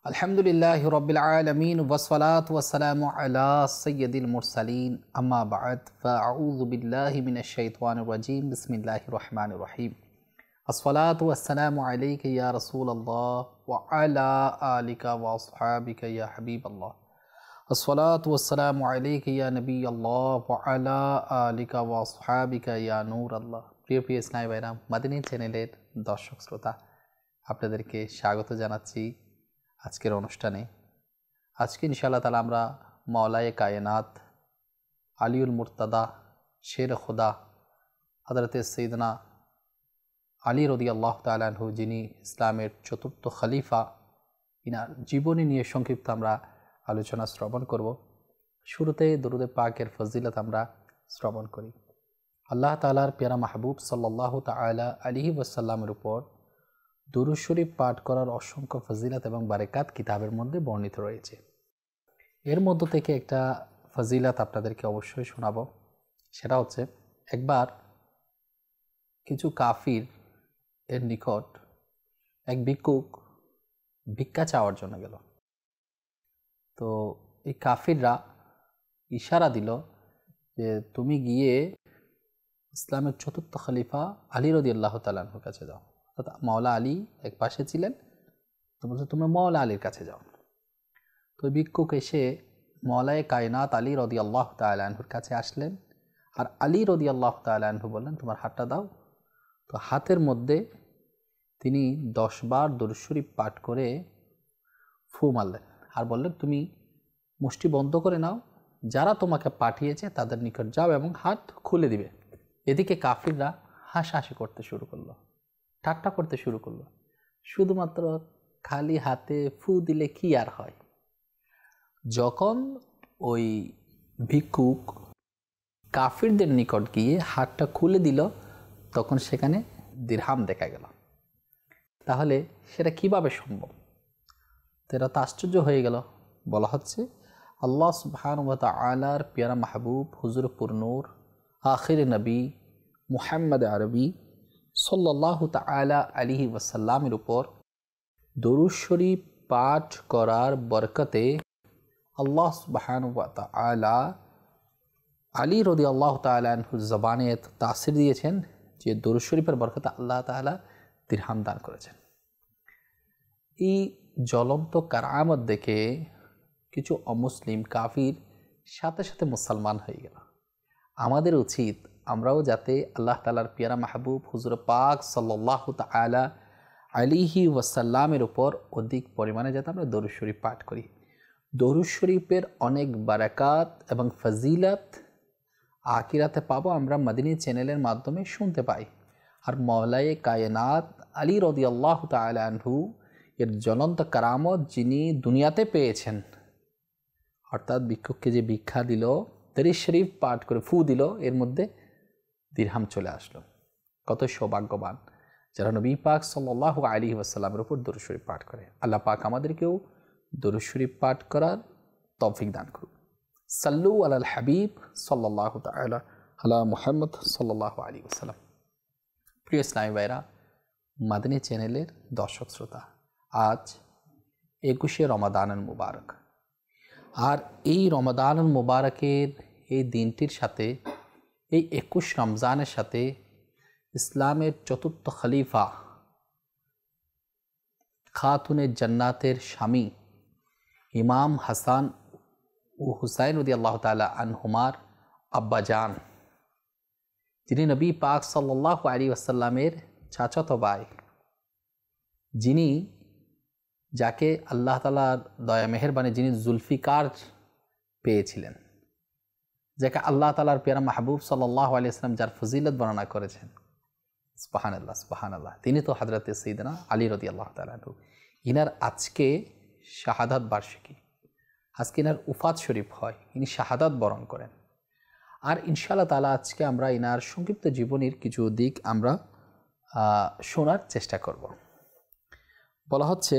अल्हम्दुलिल्लाहि रब्बिल आलमीन वस्सलातु वस्सलामु अला सय्यदिल मुरसलीन अम्मा बअद फ़अऊज़ु बिल्लाहि मिनश शैतानिर रजीम बिस्मिल्लाहिर रहमानिर रहीम अस्सलातु वस्सलामु अलैका या रसूलल्लाह व अला आलिका व अस्हाबिका या हबीबल्लाह अस्सलातु वस्सलामु अलैका या नबीयल्लाह व अला आलिका व अस्हाबिका या नूरल्लाह। প্রিয় ইসলামী ভাইরা, মাদিনী চ্যানেলের দর্শক শ্রোতা, আপনাদেরকে স্বাগত জানাচ্ছি আজকের অনুষ্ঠানে। আজকে ইনশাআল্লাহ তাআলা আমরা মাওলায়ে কায়নাত আলিউল মুর্তাদা শের খুদা হযরত সৈয়দনা আলী রাদিয়াল্লাহু তাআলা আনহু, যিনি ইসলামের চতুর্থ খলিফা, ইনার জীবনী নিয়ে সংক্ষিপ্ত আমরা আলোচনা শ্রবণ করব। শুরুতে দরুদে পাকের ফজিলত আমরা শ্রবণ করি। আল্লাহ তাআলার প্যারা মাহবুব সাল্লাল্লাহু তাআলা আলাইহি ওয়াসাল্লামের উপর দুরূদ শরীফ পাঠ করার অসংখ্য ফজিলত এবং বারাকাত কিতাবের মধ্যে বর্ণিত রয়েছে। এর মধ্য থেকে একটা ফজিলত আপনাদেরকে অবশ্যই শোনাবো। সেটা হচ্ছে, একবার কিছু কাফির এর নিকট এক ভিক্ষুক ভিক্ষা চাওয়ার জন্য গেল। তো এই কাফিররা ইশারা দিল যে তুমি গিয়ে ইসলামের চতুর্থ খলিফা আলী রাদিয়াল্লাহু তাআলা আনহুর কাছে যাও। অর্থাৎ মাওলা আলী এক পাশে ছিলেন, তো বলছে তোমরা মাওলা আলীর কাছে যাও। তো ভিক্ষুক এসে মাওলায়ে কায়নাত আলী রাদিয়াল্লাহু তাআলা আনহুর কাছে আসলেন, আর আলী রাদিয়াল্লাহু তাআলা আনহু বললেন তোমার হাতটা দাও। তো হাতের মধ্যে তিনি 10 বার দরুদ শরীফ পাঠ করে ফু মারলেন আর বললেন তুমি মুষ্টি বন্ধ করে নাও, যারা তোমাকে পাঠিয়েছে তাদের নিকট যাও এবং হাত খুলে দিবে। এদিকে কাফিররা হাসাহাসি করতে শুরু করলো, ঠাট্টা করতে শুরু করলো। শুধুমাত্র খালি হাতে ফু দিলে কি আর হয়। যখন ওই ভিক্ষুক কাফিরদের নিকট গিয়ে হাতটা খুলে দিল, তখন সেখানে দিরহাম দেখা গেল। তাহলে সেটা কিভাবে সম্ভব? এরা তো আশ্চর্য হয়ে গেল। বলা হচ্ছে আল্লাহ সুবহানাহু ওয়া তাআলার প্যারা মাহবুব হুজুর পুরনূর আখির নবী মুহাম্মদ আরবি সাল্লাল্লাহু তাআলা আলাইহি ওয়াসাল্লামের উপর দরুদ শরীফ পাঠ করার বরকতে আল্লাহ সুবহানাহু ওয়া তাআলা আলী রাদিয়াল্লাহু তাআলা আনহুর জবানে তাসির দিয়েছেন যে দরুদ শরীফের বরকতে আল্লাহ তাআলা দিরহাম দান করেছেন। এই জ্বলন্ত কারামত দেখে কিছু অমুসলিম কাফির সাথে সাথে মুসলমান হয়ে গেল। আমাদের উচিত আমরাও যাতে আল্লাহ তাআলার প্যারা মাহবুব হুজুর পাক সাল্লাল্লাহু তাআলা আলাইহি ওয়াসাল্লামের উপর অধিক পরিমাণে যাতে আমরা দরুদ শরীফ পাঠ করি। দরুদ শরীফের অনেক বারাকাত এবং ফজিলত আখিরাতে পাবো, আমরা মাদিনী চ্যানেলের মাধ্যমে শুনতে পাই। আর মাওলায়ে কায়নাত আলী রাদিয়াল্লাহু তাআলা আনহু এর জ্বলন্ত কারামত যিনি দুনিয়াতে পেয়েছেন, অর্থাৎ ভিক্ষুককে যে ভিক্ষা দিল, দরুদ শরীফ পাঠ করে ফু দিল, এর মধ্যে দিরহাম চলে আসলো। কত সৌভাগ্যবান যারা নবী পাক সাল্লাল্লাহু আলাইহি ওয়াসাল্লামের উপর দরুদ শরীফ পাঠ করে। আল্লাহ পাক আমাদেরকেও দরুদ শরীফ পাঠ করার তৌফিক দান করুন। সাল্লু আলাল হাবিব সাল্লাল্লাহু তাআলা আলা মুহাম্মদ সাল্লাল্লাহু আলাইহি ওয়াসাল্লাম। প্রিয় ইসলামী ভাইরা, মাদিনী চ্যানেলের দর্শক শ্রোতা, আজ 21শে রমাদানুল মুবারক। আর এই রমাদানুল মুবারকের এই দিনটির সাথে, এই 21 রমজানের সাথে ইসলামের চতুর্থ খলিফা খাতুনে জান্নাতের স্বামী ইমাম হাসান ও হুসাইন রাদিয়াল্লাহু তাআলা আনহুমার আব্বাজান, যিনি নবী পাক সাল্লাল্লাহু আলাইহি ওয়াসাল্লামের চাচাতো ভাই, যিনি যাকে আল্লাহ তাআলার দয়া মেহেরবানি, যিনি জুলফিকার পেয়েছিলেন, যাকে আল্লাহ তাআলার প্যারা মাহবুব সাল্লাল্লাহু আলাইহি ওয়াসাল্লাম যার ফজিলত বর্ণনা করেছেন, সুবহানাল্লাহ সুবহানাল্লাহ, তিনি তো হযরত সাইয়েদনা আলী রাদিয়াল্লাহু তাআলা আনহু। ইনার আজকে শাহাদাত বার্ষিকী, আজকে ইনার উফাত শরীফ হয়, ইনি শাহাদাত বরণ করেন। আর ইনশাআল্লাহ তাআলা আজকে আমরা ইনার সংক্ষিপ্ত জীবনীর কিছু দিক আমরা শোনার চেষ্টা করব। বলা হচ্ছে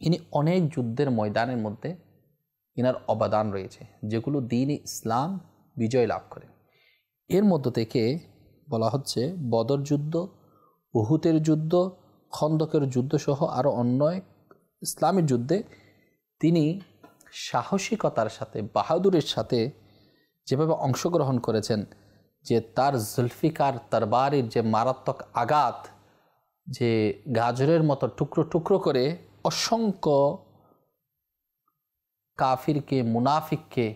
ইনি অনেক যুদ্ধের ময়দানের মধ্যে ইনার অবদান রয়েছে, যেগুলো দ্বীন ইসলাম বিজয় লাভ করে। এর মধ্য থেকে বলা হচ্ছে বদর যুদ্ধ, উহুদের যুদ্ধ, খন্দকের যুদ্ধ সহ আরও ইসলামী যুদ্ধে তিনি সাহসিকতার সাথে, বাহাদুরের সাথে যেভাবে অংশগ্রহণ করেছেন, যে তার জুলফিকার তরবারির যে মারাত্মক আঘাত, যে গাজরের মতো টুকরো টুকরো করে অসংখ্য কাফিরকে, মুনাফিককে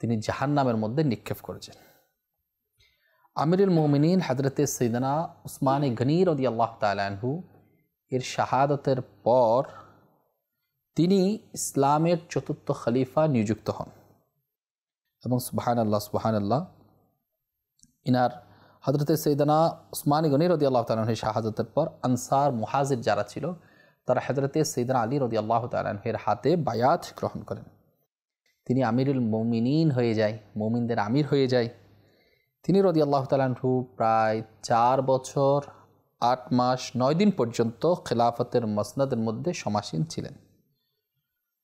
তিনি জাহান্নামের মধ্যে নিক্ষেপ করেছেন। আমিরুল মুমিনিন হযরতে সাইয়েদনা উসমান গনি রাদিয়াল্লাহু তাআলা আনহু এর শাহাদাতের পর তিনি ইসলামের চতুর্থ খলিফা নিযুক্ত হন এবং সুবহানাল্লাহ ইনার হযরতে সাইয়েদনা উসমান গনি রাদিয়াল্লাহু তাআলা আনহুর শাহাদাতের পর আনসার মুহাজির যারা ছিল তারা হযরতে সাইয়েদনা আলী রাদিয়াল্লাহু তাআলা আনহুর হাতে বায়াত গ্রহণ করেন। তিনি আমিরুল মুমিনিন হয়ে যায়, মুমিনদের আমির হয়ে যায়। তিনি রাদিয়াল্লাহু তাআলা আনহু প্রায় 4 বছর 8 মাস 9 দিন পর্যন্ত খেলাফতের মসনদের মধ্যে সমাসীন ছিলেন।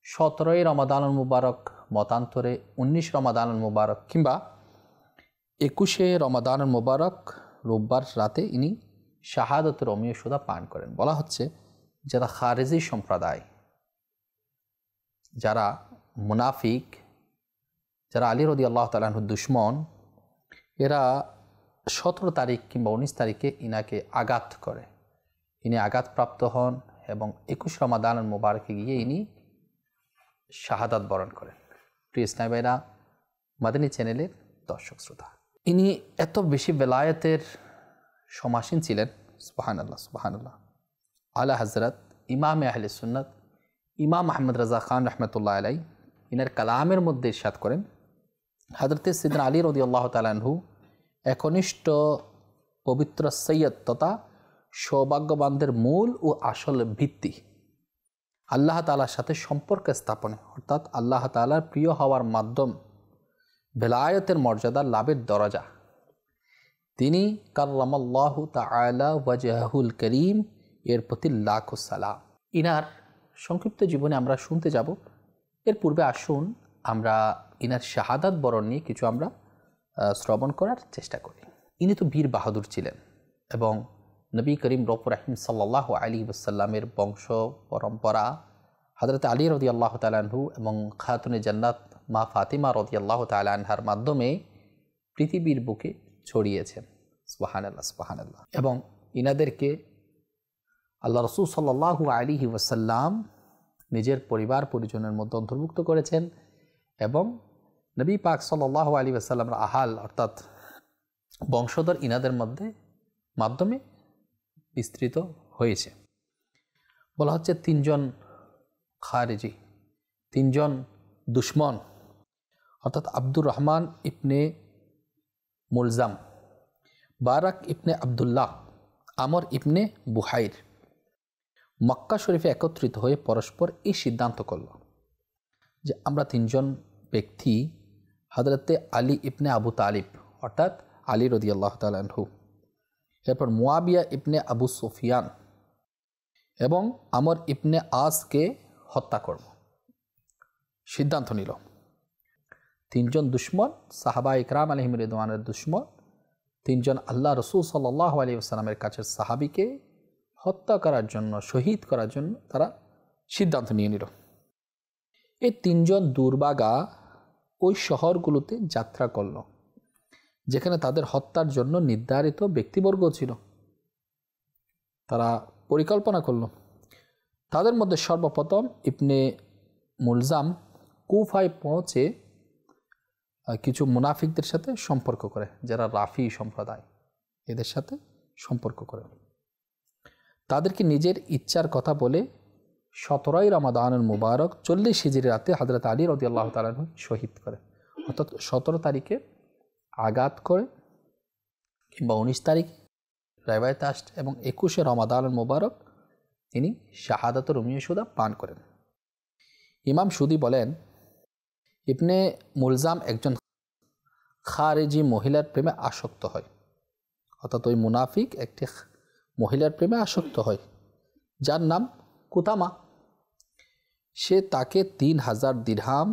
17 রমাদানুল মুবারক, মতান্তরে 19 রমাদানুল মুবারক কিংবা 21 রমাদানুল মুবারক রোববার রাতে ইনি শাহাদাতের অমীয় সুদা পান করেন। বলা হচ্ছে যারা খারেজি সম্প্রদায়, যারা মুনাফিক, যারা আলী রাদিয়াল্লাহু তাআলা আনহুর দুশমন, এরা 17 তারিখ কিংবা 19 তারিখে ইনাকে আঘাত করে। ইনি আঘাতপ্রাপ্ত হন এবং 21 রমাদানুল মুবারকে গিয়ে ইনি শাহাদাত বরণ করেন। প্রিয় ইসলামী ভাইরা, মাদানী চ্যানেলের দর্শক শ্রোতা, ইনি এত বেশি বেলায়েতের সমাসীন ছিলেন, সুবহানাল্লাহ। আলা হযরত ইমাম আহলে সুন্নাত ইমাম আহমদ রাজা খান রহমতুল্লাহ আলাই ইনার কালামের মধ্যে ইরশাদ করেন, হযরতে সাইয়েদনা আলী রাদিয়াল্লাহু তাআলা আনহু একনিষ্ঠ পবিত্র সৈয়দ তথা সৌভাগ্যবানদের মূল ও আসল ভিত্তি। আল্লাহ তাআলার সাথে সম্পর্ক স্থাপনে অর্থাৎ আল্লাহ তাআলার প্রিয় হওয়ার মাধ্যম বেলায়েতের মর্যাদা লাভের দরজা। তিনি কাররামাল্লাহু তাআলা ওয়াজহুল করিম এর প্রতি লাখো সালাম। ইনার সংক্ষিপ্ত জীবনে আমরা শুনতে যাব। এর পূর্বে আসুন আমরা ইনার শাহাদাত বরণ নিয়ে কিছু আমরা শ্রবণ করার চেষ্টা করি। ইনি তো বীর বাহাদুর ছিলেন এবং নবী করিম রউফুর রহিম সাল্লাল্লাহু আলাইহি ওয়াসাল্লামের বংশ পরম্পরা হযরত আলী রাদিয়াল্লাহু তাআলা আনহু এবং খাতুনে জান্নাত মা ফাতিমা রাদিয়াল্লাহু তাআলা আনহার মাধ্যমে পৃথিবীর বুকে ছড়িয়েছেন। সুবহানাল্লাহ। এবং ইনাদেরকে আল্লাহ রাসূল সাল্লাল্লাহু আলাইহি ওয়াসাল্লাম নিজের পরিবার পরিজনের মধ্যে অন্তর্ভুক্ত করেছেন এবং নবী পাক সাল্লাল্লাহু আলাইহি ওয়াসাল্লামের আহাল অর্থাৎ বংশধর ইনাদের মাধ্যমে বিস্তৃত হয়েছে। বলা হচ্ছে 3 জন খারেজি, 3 জন দুশমন অর্থাৎ আব্দুর রহমান ইবনে মুলজাম, বারাক ইবনে আবদুল্লাহ, আমর ইবনে বুহাইর মক্কা শরীফে একত্রিত হয়ে পরস্পর এই সিদ্ধান্ত করল যে আমরা 3 জন ব্যক্তি হযরতে আলী ইবনে আবু তালিব অর্থাৎ আলী রাদিয়াল্লাহু তাআলা আনহু, এরপর মুয়াবিয়া ইবনে আবু সুফিয়ান এবং আমর ইবনে আসকে হত্যা করব। সিদ্ধান্ত নিল। 3 জন দুশমন, সাহাবা ইকরাম আলাইহিম রিদওয়ানের দুশমন, 3 জন আল্লাহ রাসূল সাল্লাল্লাহু আলাইহি ওয়াসাল্লামের কাছের সাহাবীকে হত্যা করার জন্য, শহীদ করার জন্য তারা সিদ্ধান্ত নিয়ে নিল। এই 3 জন দুর্ভাগা ওই শহরগুলোতে যাত্রা করল যেখানে তাদের হত্যার জন্য নির্ধারিত ব্যক্তিবর্গ ছিল। তারা পরিকল্পনা করল। তাদের মধ্যে সর্বপ্রথম ইবনে মুলজাম কুফায় পৌঁছে কিছু মুনাফিকদের সাথে সম্পর্ক করে, যারা রাফি সম্প্রদায়, এদের সাথে সম্পর্ক করে তাদেরকে নিজের ইচ্ছার কথা বলে 17 রমাদানুল মুবারক 40 হিজরি রাতে হযরত আলী রাদিয়াল্লাহু তাআলা আনহু শহীদ করে। অর্থাৎ 17 তারিখে আঘাত করে কিংবা 19 তারিখে রায়বায়তে আসছে এবং 21 রমাদানুল মুবারক তিনি শাহাদাতুর রুমিয়া সুদা পান করেন। ইমাম সুদি বলেন, ইবনে মুলজাম একজন খারেজি মহিলার প্রেমে আসক্ত হয়। অর্থাৎ ওই মুনাফিক একটি মহিলার প্রেমে আসক্ত হয় যার নাম কুতামা। সে তাকে 3000 দিরহাম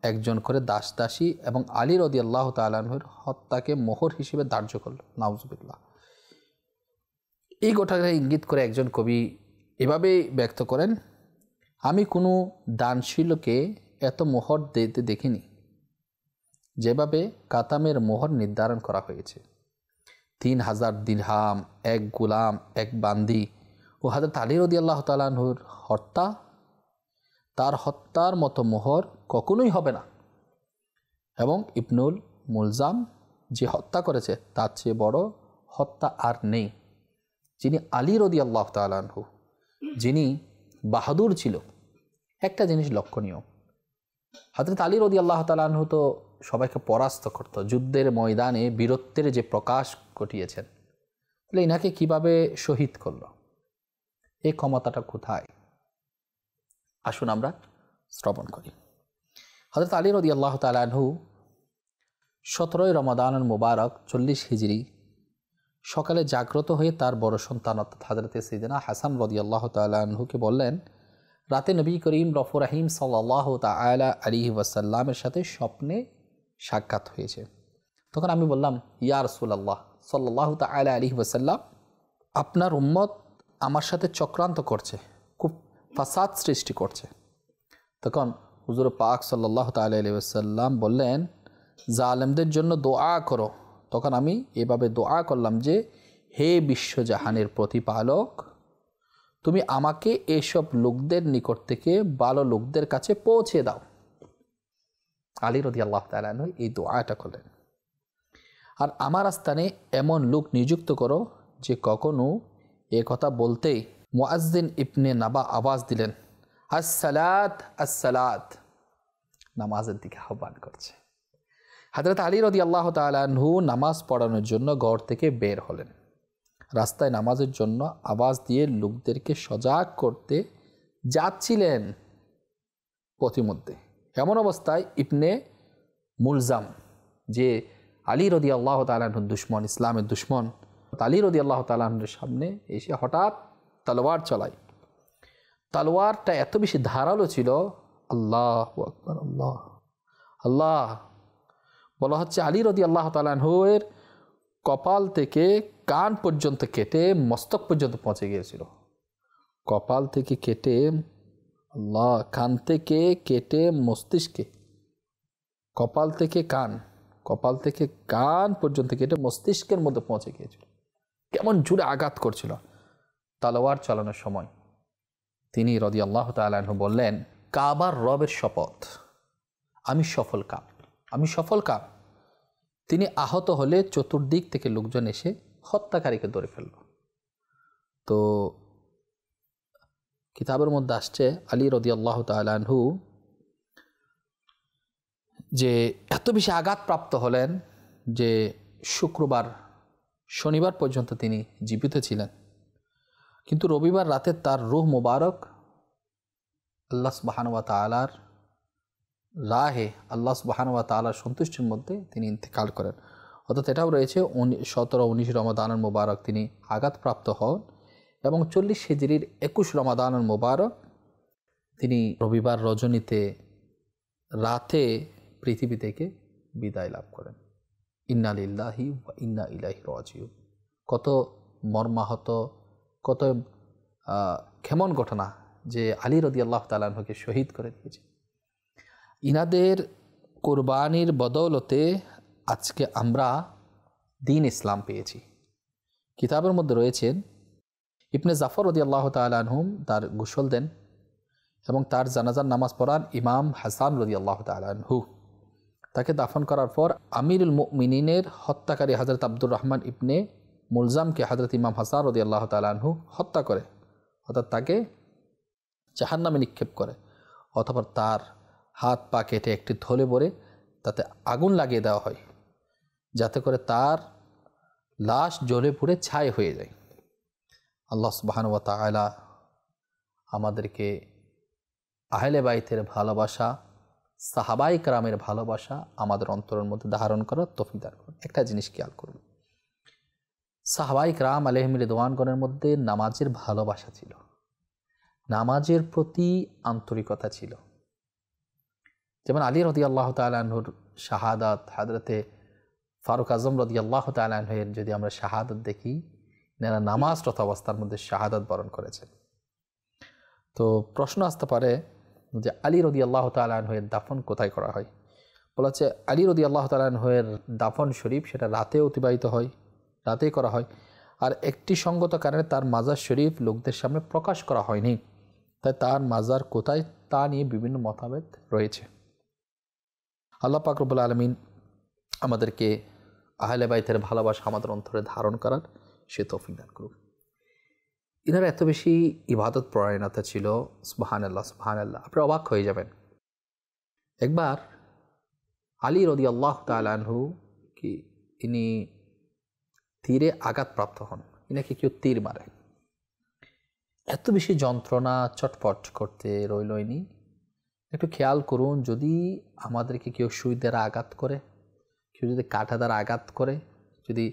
একজন করে দাস দাসী এবং আলী রাদিয়াল্লাহু তাআলা আনহুর হত্যাকে মোহর হিসেবে ধার্য করল। নাউজুবিল্লাহ। এই ঘটনাকে ইঙ্গিত করে একজন কবি এভাবেই ব্যক্ত করেন আমি কোনো দানশীলকে এত মোহর দিতে দেখিনি যেভাবে কাতামের মোহর নির্ধারণ করা হয়েছে। 3000 দিরহাম, এক গোলাম, এক বান্দি ও হযরত আলী রাদিয়াল্লাহু তাআলা আনহুর হত্যা, তার হত্যার মতো মোহর কখনোই হবে না। এবং ইবনুল মুলজাম যে হত্যা করেছে তার চেয়ে বড় হত্যা আর নেই। যিনি আলী রাদিয়াল্লাহু তাআলা আনহু, যিনি বাহাদুর ছিল। একটা জিনিস লক্ষণীয়, হযরত আলী রাদিয়াল্লাহু তাআলা আনহু তো সবাইকে পরাস্ত করত, যুদ্ধের ময়দানে বীরত্বের যে প্রকাশ ঘটিয়েছেন, তাহলে ইনাকে কিভাবে শহীদ করলো? এই ক্ষমতাটা কোথায়? আসুন আমরা শ্রবণ করি। হযরত আলী রাদিয়াল্লাহু তাআলা আনহু 17 রমাদানুল মুবারক 40 হিজরি সকালে জাগ্রত হয়ে তার বড় সন্তান অর্থাৎ হযরত সাইয়েদনা হাসান রাদিয়াল্লাহু তাআলা আনহুকে বললেন, রাতে নবী করিম রফুর রহিম সাল্লাল্লাহু তাআলা আলাইহি ওয়াসাল্লামের সাথে স্বপ্নে সাক্ষাৎ হয়েছে। তখন আমি বললাম, ইয়া রাসূলুল্লাহ সাল্লাল্লাহু তাআলা আলাইহি ওয়াসাল্লাম, আপনার উম্মত আমার সাথে চক্রান্ত করছে, খুব ফাসাদ সৃষ্টি করছে। তখন হুজুর পাক সাল্লাল্লাহু তাআলা আলাইহি ওয়াসাল্লাম বললেন, জালেমদের জন্য দোয়া করো। তখন আমি এভাবে দোয়া করলাম যে, হে বিশ্বজাহানের প্রতিপালক, তুমি আমাকে এসব লোকদের নিকট থেকে ভালো লোকদের কাছে পৌঁছে দাও। আলী রাদিয়াল্লাহু তাআলা আনহু এই দোয়াটা করলেন। আর আমার স্থানে এমন লোক নিযুক্ত করো যে কখনো এ কথা বলতেই মুয়াজ্জিন ইবনে নাবা আওয়াজ দিলেন, আসসালাত আসসালাত, নামাজের দিকে আহ্বান করছে। হযরত আলী রাদিয়াল্লাহু তাআলা আনহু নামাজ পড়ানোর জন্য ঘর থেকে বের হলেন। রাস্তায় নামাজের জন্য আওয়াজ দিয়ে লোকদেরকে সজাগ করতে যাচ্ছিলেন। পথিমধ্যে এমন অবস্থায় ইবনে মুলজাম, যে আলী রাদিয়াল্লাহু তাআলা আনহুর দুশমন, ইসলামের দুশমন, আলী রাদিয়াল্লাহু তাআলা আনহুর সামনে এসে হঠাৎ তলোয়ার চলায়। তলোয়ারটা এত বেশি ধারালো ছিল, আল্লাহু আকবার, আল্লাহ আল্লাহ। বলা হচ্ছে আলী রাদিয়াল্লাহু তাআলা আনহুর কপাল থেকে কান পর্যন্ত কেটে মস্তক পর্যন্ত পৌঁছে গিয়েছিল। কপাল থেকে কেটে, আল্লাহ, কান থেকে কেটে মস্তিষ্কে, কপাল থেকে কান পর্যন্ত কেটে মস্তিষ্কের মধ্যে পৌঁছে গিয়েছিল। কেমন জুড়ে আঘাত করছিল তলোয়ার চালানোর সময়। তিনি রাদিয়াল্লাহু তাআলা আনহু বললেন, কাবার রবের শপথ, আমি সফল কাম। তিনি আহত হলে চতুর্দিক থেকে লোকজন এসে হত্যাকারীকে ধরে ফেলল। তো কিতাবের মধ্যে আসছে আলী রাদিয়াল্লাহু তাআলা আনহু যে এত বেশি আঘাতপ্রাপ্ত হলেন যে শনিবার পর্যন্ত তিনি জীবিত ছিলেন। কিন্তু রবিবার রাতে তার রূহ মুবারক আল্লাহ সুবহানাহু ওয়া তাআলার রাহে, আল্লাহ সুবহানাহু ওয়া তাআলার সন্তুষ্টির মধ্যে তিনি ইন্তেকাল করেন। অর্থাৎ এটাও রয়েছে 17-19 রমাদানুল মুবারক তিনি আঘাতপ্রাপ্ত হন এবং 40 হিজরির 21 রমাদানুল মুবারক তিনি রবিবার রজনীতে রাতে পৃথিবী থেকে বিদায় লাভ করেন। ইন্না লিল্লাহি ওয়া ইন্না ইলাইহি রাজিউন। কত মর্মাহত, কত কেমন ঘটনা যে আলী রাদিয়াল্লাহু তাআলা আনহুকে শহীদ করে দিয়েছে। ইনাদের কুরবানির বদৌলতে আজকে আমরা দ্বীন ইসলাম পেয়েছি। কিতাবের মধ্যে রয়েছেন ইবনে জাফর রাদিয়াল্লাহু তাআলা আনহু তার গোসল দেন এবং তার জানাজার নামাজ পড়ান ইমাম হাসান রাদিয়াল্লাহু তাআলা আনহু। তাকে দাফন করার পর আমিরুল মুমিনিনের হত্যাকারী হযরত আব্দুর রহমান ইবনে মুলজামকে হযরত ইমাম হাসান রাদিয়াল্লাহু তাআলা আনহু হত্যা করে, অর্থাৎ তাকে জাহান্নামে নিক্ষেপ করে, অথবা তার হাত পা কেটে একটি থলে ভরে তাতে আগুন লাগিয়ে দেওয়া হয়, যাতে করে তার লাশ জ্বলে পুড়ে ছাই হয়ে যায়। আল্লাহ সুবহানাহু ওয়া তাআলা আমাদেরকে আহলে বাইতের ভালোবাসা, সাহাবায়ে কেরামের ভালোবাসা আমাদের অন্তরের মধ্যে ধারণ করার তৌফিক দান করুন। একটা জিনিস খেয়াল করুন, সাহাবায়ে কেরাম আলাইহিম রিদওয়ানগণের মধ্যে নামাজের ভালোবাসা ছিল, নামাজের প্রতি আন্তরিকতা ছিল। যেমন আলী রাদিয়াল্লাহু তাআলা আনহুর শাহাদাত, হযরতে ফারুক আজম রাদিয়াল্লাহু তাআলা আনহুর যদি আমরা শাহাদাত দেখি, এনারা নামাজরত অবস্থার মধ্যে শাহাদাত বরণ করেছেন। তো প্রশ্ন আসতে পারে যে আলী রাদিয়াল্লাহু তাআলা আনহুর দাফন কোথায় করা হয়? বলা হচ্ছে আলী রাদিয়াল্লাহু তাআলা আনহুর দাফন শরীফ সেটা রাতে অতিবাহিত হয়, রাতেই করা হয়। আর একটি সঙ্গত কারণে তার মাজার শরীফ লোকদের সামনে প্রকাশ করা হয়নি, তাই তার মাজার কোথায় তা নিয়ে বিভিন্ন মতভেদ রয়েছে। আল্লাহ পাক রব্বুল আলামিন আমাদেরকে আহলে বাইতের ভালোবাসা আমাদের অন্তরে ধারণ করার সে তৌফিক দান করুন। ইনারা এত বেশি ইবাদত পরায়ণতা ছিল, সুবহানাল্লাহ সুবহানাল্লাহ, আপনি অবাক হয়ে যাবেন। একবার আলী রাদিয়াল্লাহু তাআলা আনহু কি ইনি তীরে আঘাতপ্রাপ্ত হন, ইনাকে কেউ তীর মারে। এত বেশি যন্ত্রণা চটপট করতে রইল ইনি। একটু খেয়াল করুন, যদি আমাদেরকে কেউ সুই দ্বারা আঘাত করে, কেউ যদি কাঁটা দ্বারা আঘাত করে, যদি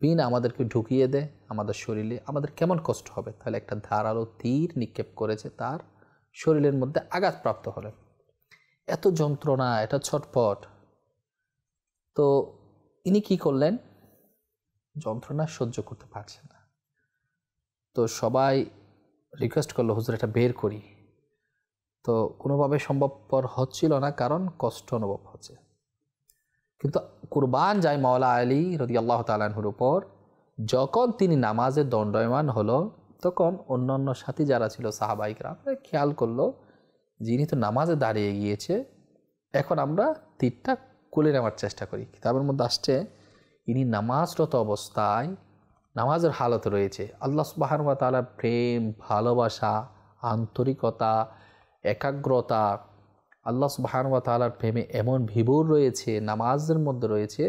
পিন আমাদেরকে ঢুকিয়ে দেয় আমাদের শরীরে, আমাদের কেমন কষ্ট হবে। তাহলে একটা ধারালো তীর নিক্ষেপ করেছে, তার শরীরের মধ্যে আঘাতপ্রাপ্ত হলেন। এত যন্ত্রণা, এটা ছটপট। তো ইনি কি করলেন? যন্ত্রণা সহ্য করতে পারছেন না। তো সবাই রিকোয়েস্ট করলো, হুজুর এটা বের করি। তো কোনোভাবে সম্ভবপর হচ্ছিল না, কারণ কষ্ট অনুভব হচ্ছে। কিন্তু কুরবান যায় মাওলা আলী রাদিয়াল্লাহু তাআলা আনহুর উপর। যখন তিনি নামাজে দণ্ডায়মান হলো, তখন অন্যান্য সাথী যারা ছিল সাহাবায়ে কেরাম খেয়াল করলো, যিনি তো নামাজে দাঁড়িয়ে গিয়েছে, এখন আমরা তীরটা কোলে নেওয়ার চেষ্টা করি। কিতাবের মধ্যে আসছে ইনি নামাজরত অবস্থায়, নামাজের হালত রয়েছে, আল্লাহ সুবহানাহু ওয়া তাআলার প্রেম, ভালোবাসা, আন্তরিকতা, একাগ্রতা, আল্লাহ সুবহানাহু ওয়া তাআলার প্রেমে এমন বিভোর রয়েছে, নামাজের মধ্যে রয়েছে,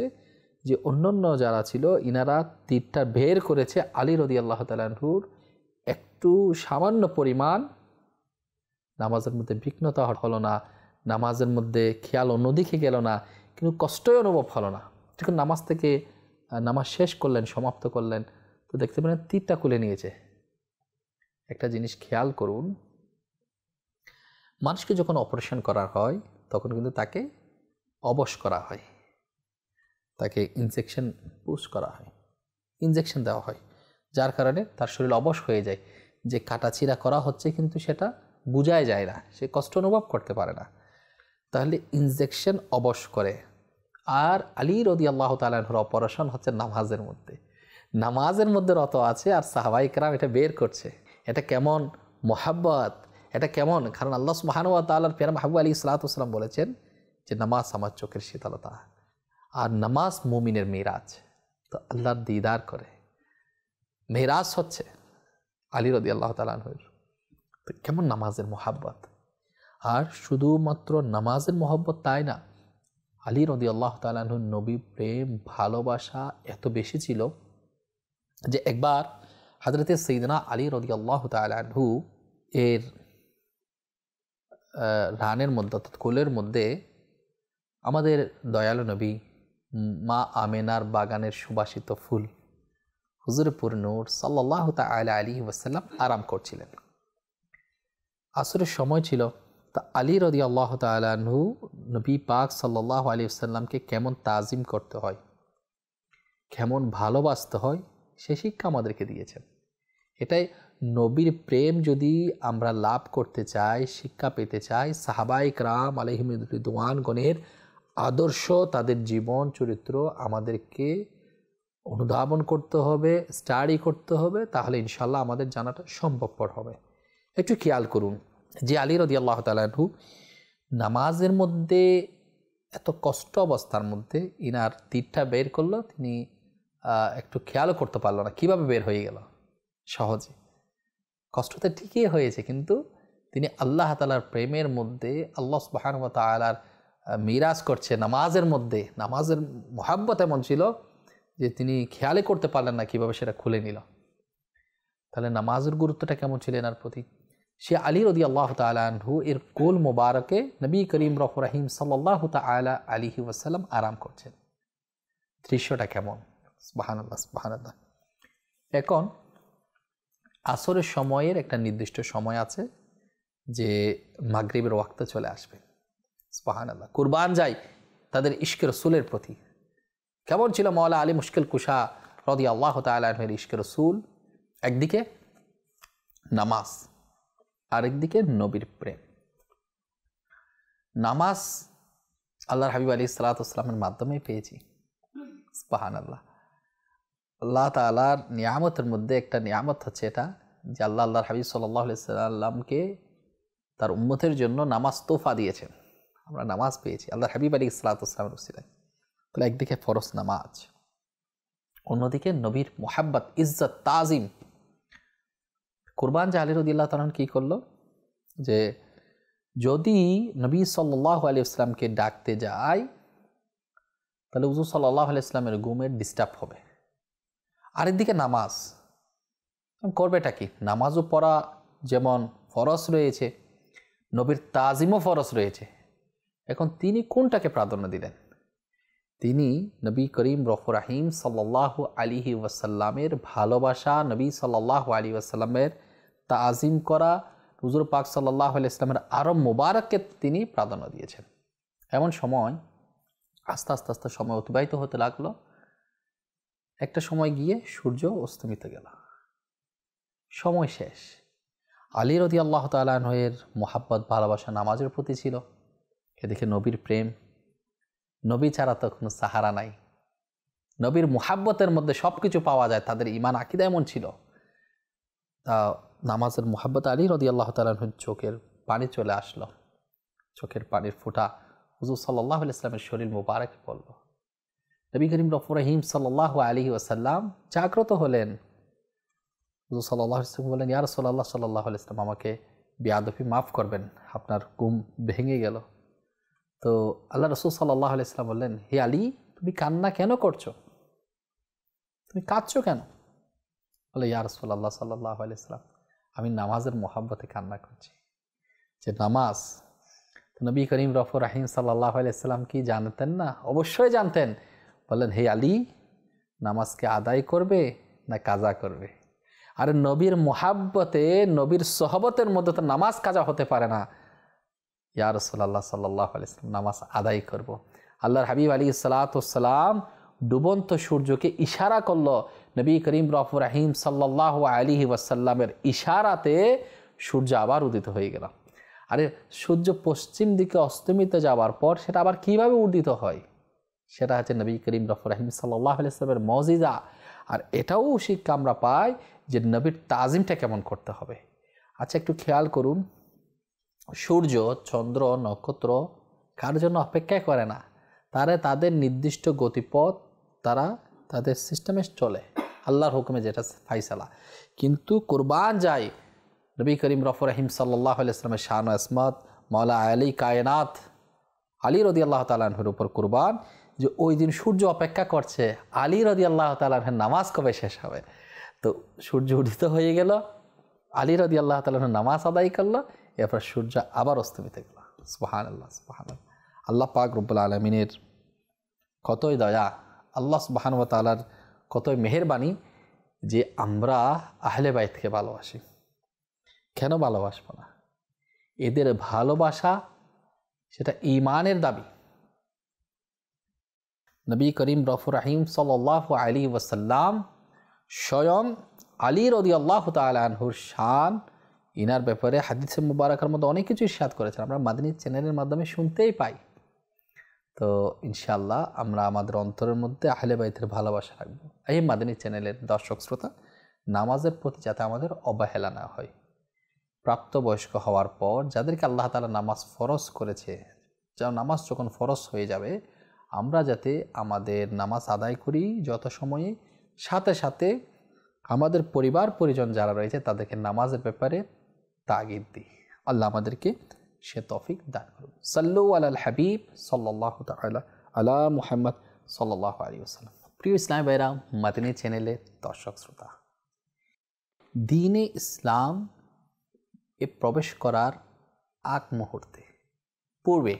যে অন্যান্য যারা ছিল ইনারা তীরটা বের করেছে। আলী রাদিয়াল্লাহু তাআলা আনহুর একটু সামান্য পরিমাণ নামাজের মধ্যে বিঘ্নতা হলো না, নামাজের মধ্যে খেয়াল অন্যদিকে গেল না, কিন্তু কষ্টই অনুভব হলো না। যখন নামাজ থেকে নামাজ শেষ করলেন, সমাপ্ত করলেন, তো দেখতে পেলেন তীরটা খুলে নিয়েছে। একটা জিনিস খেয়াল করুন, মানুষকে যখন অপারেশন করা হয় তখন কিন্তু তাকে অবশ করা হয়, তাকে ইনজেকশন পুশ করা হয়, ইনজেকশন দেওয়া হয়, যার কারণে তার শরীর অবশ হয়ে যায়। যে কাটাছিড়া করা হচ্ছে কিন্তু সেটা বোঝাই যায় না, সে কষ্ট অনুভব করতে পারে না। তাহলে ইনজেকশন অবশ করে। আর আলী রাদিয়াল্লাহু তাআলা আনহুর অপারেশন হচ্ছে নামাজের মধ্যে, নামাজের মধ্যে রত আছে, আর সাহাবায়ে কেরাম এটা বের করছে। এটা কেমন মোহাব্বত, এটা কেমন! কারণ আল্লাহ সুবহানাহু ওয়া তাআলার প্যারা মাহবুব আলাইহিস সালাতু ওয়াস সালাম বলেছেন যে নামাজ আমার চোখের শীতলতা, আর নামাজ মুমিনের মিরাজ। তো আল্লাহর দিদার করে মিরাজ হচ্ছে আলী রাদিয়াল্লাহু তাআলা আনহুর। তো কেমন নামাজের মোহাব্বত! আর শুধুমাত্র নামাজের মোহাব্বত তাই না, আলী রাদিয়াল্লাহু তাআলা আনহুর নবী প্রেম ভালোবাসা এত বেশি ছিল যে একবার হযরতে সাইয়্যিদনা আলী রাদিয়াল্লাহু তাআলা আনহু এর রানের মধ্যে, অর্থাৎ কোলের মধ্যে আমাদের দয়ালু নবী মা আমেনার বাগানের সুবাসিত ফুল হুজুরে পুর নূর সাল্লাল্লাহু তাআলা আলাইহি ওয়াসাল্লাম আরাম করছিলেন। আসরের সময় ছিল। তা আলী রাদিয়াল্লাহু তাআলা আনহু নবী পাক সাল্লাল্লাহু আলাইহি ওয়াসাল্লামকে কেমন তাজিম করতে হয়, কেমন ভালোবাসতে হয়, সে শিক্ষা আমাদেরকে দিয়েছেন। এটাই নবীর প্রেম যদি আমরা লাভ করতে চাই, শিক্ষা পেতে চাই, সাহাবায়ে কেরাম আলাইহিম রিদওয়ানগণের আদর্শ, তাদের জীবন চরিত্র আমাদেরকে অনুধাবন করতে হবে, স্টাডি করতে হবে, তাহলে ইনশাল্লাহ আমাদের জানাটা সম্ভবপর হবে। একটু খেয়াল করুন যে আলী রাদিয়াল্লাহু তাআলা আনহু নামাজের মধ্যে এত কষ্ট অবস্থার মধ্যে ইনার তীরটা বের করলো, তিনি একটু খেয়ালও করতে পারলো না কিভাবে বের হয়ে গেল সহজে। কষ্টটা ঠিকই হয়েছে, কিন্তু তিনি আল্লাহ তাআলার প্রেমের মধ্যে, আল্লাহ সুবহানাহু ওয়া তাআলার মিরাজ করছে নামাজের মধ্যে। নামাজের মোহাব্বত এমন ছিল যে তিনি খেয়ালই করতে পারলেন না কিভাবে সেটা খুলে নিল। তাহলে নামাজের গুরুত্বটা কেমন ছিল এনার প্রতি। সে আলী রাদিয়াল্লাহু তাআলা আনহু এর কোল মোবারকে নবী করিম রউফুর রহিম সাল্লাল্লাহু তাআলা আলাইহি ওয়াসাল্লাম আরাম করছেন। দৃশ্যটা কেমন! সুবহানাল্লাহ সুবহানাল্লাহ। এখন আসরের সময়ের একটা নির্দিষ্ট সময় আছে যে মাগরিবের ওয়াক্ত চলে আসবে। সুবহানাল্লাহ। কুরবান যায় তাদের ইশকে রাসূলের প্রতি। কেমন ছিল মাওলা আলী মুশকিল কুশা রাদিয়াল্লাহু তাআলা আনহুর ইশকে রাসূল! একদিকে নামাজ, আরেকদিকে নবীর প্রেম। নামাজ আল্লাহর হাবিব আলাইহিস সালাতু ওয়াস সালামের মাধ্যমে পেয়েছি। সুবহানাল্লাহ। আল্লাহ তাআলার নিয়ামতের মধ্যে একটা নিয়ামত হচ্ছে এটা যে আল্লাহর হাবিব সাল্লাল্লাহু আলাইহি সাল্লামকে তার উম্মতের জন্য নামাজ তোফা দিয়েছেন। আমরা নামাজ পেয়েছি আল্লাহর হাবিব আলাইহিস সালাতু ওয়াস সালামের উসিলায়। তাহলে একদিকে ফরজ নামাজ, অন্যদিকে নবীর মুহাব্বত, ইজ্জত, তাজিম। কুরবান যে আলী রাদিয়াল্লাহু তাআলা কি করলো, যে যদি নবী সাল্লাল্লাহু আলাইহি ওয়াসাল্লামকে ডাকতে যায় তাহলে হুজুর সাল্লাল্লাহু আলাইহি ওয়াসাল্লামের ঘুমের ডিস্টার্ব হবে। আরেকদিকে নামাজ করবেটা কি, নামাজও পড়া যেমন ফরজ রয়েছে, নবীর তাজিমও ফরজ রয়েছে। এখন তিনি কোনটাকে প্রাধান্য দিলেন? তিনি নবী করিম রফুর রাহিম সাল্লাল্লাহু আলাইহি ওয়াসাল্লামের ভালোবাসা, নবী সাল্লাল্লাহু আলাইহি ওয়াসাল্লামের তাজিম করা, হুজুর পাক সাল্লাল্লাহু আলাইহি ওয়াসাল্লামের আরব মুবারককে তিনি প্রাধান্য দিয়েছেন। এমন সময় আস্তে আস্তে আস্তে সময় অতিবাহিত হতে লাগলো। একটা সময় গিয়ে সূর্য অস্তমিত গেল, সময় শেষ। আলী রাদিয়াল্লাহু তাআলা আনহুর মুহাব্বত, ভালোবাসা নামাজের প্রতি ছিল, এদিকে নবীর প্রেম। নবী ছাড়া তো কোনো সাহারা নাই। নবীর মুহাব্বতের মধ্যে সব কিছু পাওয়া যায়। তাদের ঈমান আকীদা এমন ছিল। নামাজের মুহাব্বত আলী রাদিয়াল্লাহু তাআলা আনহুর চোখের পানি চলে আসলো, চোখের পানির ফোঁটা হুজুর সাল্লাল্লাহু আলাইহি ওয়াসাল্লামের শরীর মুবারকে পড়ল। নবী করিম রফুর রহিম সাল্লাল্লাহু আলাইহি ওয়াসাল্লাম জাগ্রত হলেন। হুজুর সাল্লাল্লাহু আলাইহি ওয়াসাল্লাম বললেন, ইয়া রাসূলুল্লাহ সাল্লাল্লাহু আলাইহি ওয়াসাল্লাম, আমাকে বেয়াদবি মাফ করবেন, আপনার ঘুম ভেঙে গেল। তো আল্লাহ রাসূল সাল্লাল্লাহু আলাইহি ওয়াসাল্লাম বললেন, হে আলী, তুমি কান্না কেন করছো? তুমি কাঁদছো কেন? বলে, ইয়া রাসূলুল্লাহ সাল্লাল্লাহু আলাইহি ওয়াসাল্লাম, আমি নামাজের মোহাব্বতে কান্না করছি। যে নামাজ, নবী করিম রফুর রাহিম সাল্লাল্লাহু আলাইহি ওয়াসাল্লাম কি জানতেন না? অবশ্যই জানতেন। বললেন, হে আলী, নামাজকে আদায় করবে না কাজা করবে? আরে নবীর মোহাব্বতে, নবীর সোহবতের মধ্যে তো নামাজ কাজা হতে পারে না। ইয়া রাসূলুল্লাহ সাল্লাল্লাহু আলাইহি ওয়াসাল্লাম, নামাজ আদায় করব। আল্লাহর হাবিব আলাইহিস সালাতু ওয়াস সালাম ডুবন্ত সূর্যকে ইশারা করলো। নবী করিম রফুর রাহিম সাল্লাল্লাহু আলাইহি ওয়াসাল্লামের ইশারাতে সূর্য আবার উদিত হয়ে গেল। আরে সূর্য পশ্চিম দিকে অস্তমিত যাওয়ার পর সেটা আবার কিভাবে উদিত হয়? সেটা হচ্ছে নবী করিম রফুর রাহিম সাল্লাল্লাহু আলাইহি ওয়াসাল্লামের মুজিজা। আর এটাও শিক্ষা আমরা পাই যে নবীর তাজিমটা কেমন করতে হবে। আচ্ছা, একটু খেয়াল করুন, সূর্য, চন্দ্র, নক্ষত্র কার জন্য অপেক্ষা করে না। তারা তাদের নির্দিষ্ট গতিপথ, তারা তাদের সিস্টেমে চলে, আল্লাহর হুকুমে যেটা ফাইসালা। কিন্তু কুরবান যায় নবী করিম রফুর রহিম সাল্লাল্লাহু আলাইহি ওয়াসাল্লামের শান ও ইসমত, মাওলা আলী কায়নাত আলী রাদিয়াল্লাহু তাআলা আনহুর উপর কুরবান, যে ওই দিন সূর্য অপেক্ষা করছে আলী রাদিয়াল্লাহু তাআলা আনহুর নামাজ কবে শেষ হবে। তো সূর্য উদিত হয়ে গেল, আলী রাদিয়াল্লাহু তাআলা আনহু নামাজ আদায় করলো, এরপর সূর্য আবার অস্তমিত গেল। সুবহানাল্লাহ, সুবহানাল্লাহ। আল্লাহ পাক রব্বুল আলামিনের কতই দয়া, আল্লাহ সুবহানাহু ওয়া তাআলার কতই মেহেরবানি যে আমরা আহলে বাইতকে ভালোবাসি। কেন ভালোবাসবো না? এদের ভালোবাসা সেটা ঈমানের দাবি। নবী করিম রফুর রহিম সাল্লাল্লাহু আলাইহি ওয়াসাল্লাম স্বয়ং আলী রাদিয়াল্লাহু তাআলা আনহুর শান, ইনার ব্যাপারে হাদিসে মুবারাকার মধ্যে অনেক কিছু ইরশাদ করেছেন, আমরা মাদানী চ্যানেলের মাধ্যমে শুনতেই পাই। তো ইনশাআল্লাহ আমরা আমাদের অন্তরের মধ্যে আহলে বাইতের ভালোবাসা রাখবো। এই মাদানী চ্যানেলের দর্শক শ্রোতা, নামাজের প্রতি যাতে আমাদের অবহেলা না হয়। প্রাপ্তবয়স্ক হওয়ার পর যাদেরকে আল্লাহ তাআলা নামাজ ফরজ করেছে, যা নামাজ যখন ফরজ হয়ে যাবে, আমরা যাতে আমাদের নামাজ আদায় করি যত সময়ে, সাথে সাথে আমাদের পরিবার পরিজন যারা রয়েছে তাদেরকে নামাজের ব্যাপারে তাগিদ দিই। আল্লাহ আমাদেরকে সে তৌফিক দান করুন। সাল্লু আলাল হাবিব সাল্লাল্লাহু তাআলা আলা মুহাম্মদ সাল্লাল্লাহু আলাইহি ওয়াসাল্লাম। প্রিয় ইসলামী ভাইরা, মাদানী চ্যানেলের দর্শক শ্রোতা, দ্বীনে ইসলাম এ প্রবেশ করার আগ মুহূর্তে পূর্বে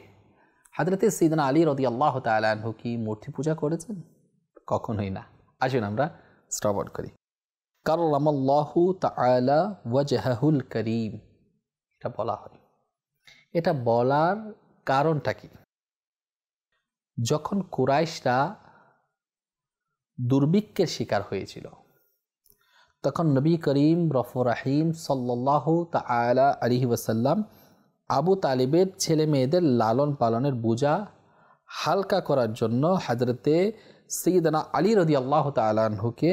হযরতে সাইয়েদনা আলী রাদিয়াল্লাহু তাআলা আনহু কি মূর্তি পূজা করেছেন? কখনোই না। আসুন আমরা শ্রবণ করি। কাররামাল্লাহু তাআলা ওয়াজহাহুল করিম, এটা বলা হয়। এটা বলার কারণটা কি? যখন কুরাইশরা দুর্ভিক্ষের শিকার হয়েছিল, তখন নবী করিম রফুর রাহিম সাল্লাল্লাহু তাআলা আলাইহি ওয়াসাল্লাম আবু তালিবের ছেলে মেয়েদের লালন পালনের বোঝা হালকা করার জন্য হযরতে সাইয়্যিদানা আলী রাদিয়াল্লাহু তাআলা আনহুকে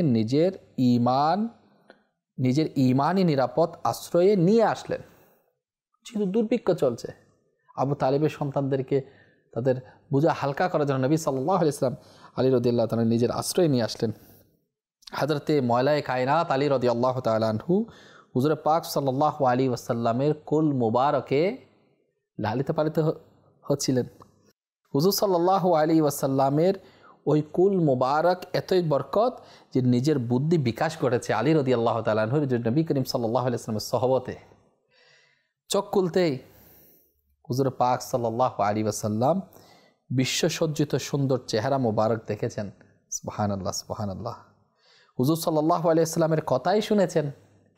নিজের ঈমানি নিরাপদ আশ্রয়ে নিয়ে আসলেন। যেহেতু দুর্ভিক্ষ চলছে, আবু তালিবের সন্তানদেরকে তাদের বোঝা হালকা করার জন্য নবী সাল্লাল্লাহু আলাইহি ওয়াসাল্লাম আলী রাদিয়াল্লাহু তাআলা নিজের আশ্রয়ে নিয়ে আসলেন। হযরতে মওলায়ে কায়নাত আলী রাদিয়াল্লাহু তাআলা আনহু হুজুর পাক সাল্লাল্লাহু আলাইহি ওয়াসাল্লামের কুল মুবারকে লালিত পালিত হচ্ছিলেন। হুজুর সাল্লাল্লাহু আলাইহি ওয়াসাল্লামের ওই কুল মুবারক এতই বরকত যে নিজের বুদ্ধি বিকাশ করেছে আলী রাদিয়াল্লাহু তাআলা আনহু নবী করিম সাল্লাল্লাহু আলাইহি ওয়াসাল্লামের সহবতে। চোখ খুলতেই হুজুর পাক সাল্লাল্লাহু আলাইহি ওয়াসাল্লাম বিশ্বসজ্জিত সুন্দর চেহারা মুবারক দেখেছেন। সুবহানাল্লাহ সুবহানাল্লাহ। হুজুর সাল্লাল্লাহু আলাইহি ওয়াসাল্লামের কথাই শুনেছেন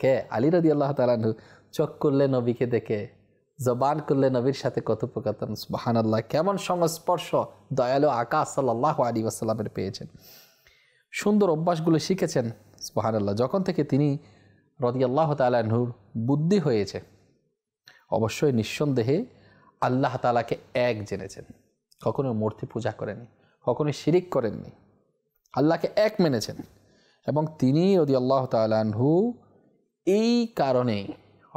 কে? আলী রাদিয়াল্লাহু তাআলা আনহু। চোখ করলে নবীকে দেখে, জবান করলে নবীর সাথে কথোপকথন। সুবহানাল্লাহ, কেমন সংস্পর্শ দয়ালু আকা সাল্লাল্লাহু আলাইহি ওয়াসাল্লামের পেয়েছেন। সুন্দর অভ্যাসগুলো শিখেছেন। সুবহানাল্লাহ। যখন থেকে তিনি রাদিয়াল্লাহু তাআলা আনহুর বুদ্ধি হয়েছে, অবশ্যই নিঃসন্দেহে আল্লাহ তাআলাকে এক জেনেছেন। কখনো মূর্তি পূজা করেননি, কখনো শিরিক করেননি, আল্লাহকে এক মেনেছেন। এবং তিনি রাদিয়াল্লাহু তাআলা আনহু এই কারণেই,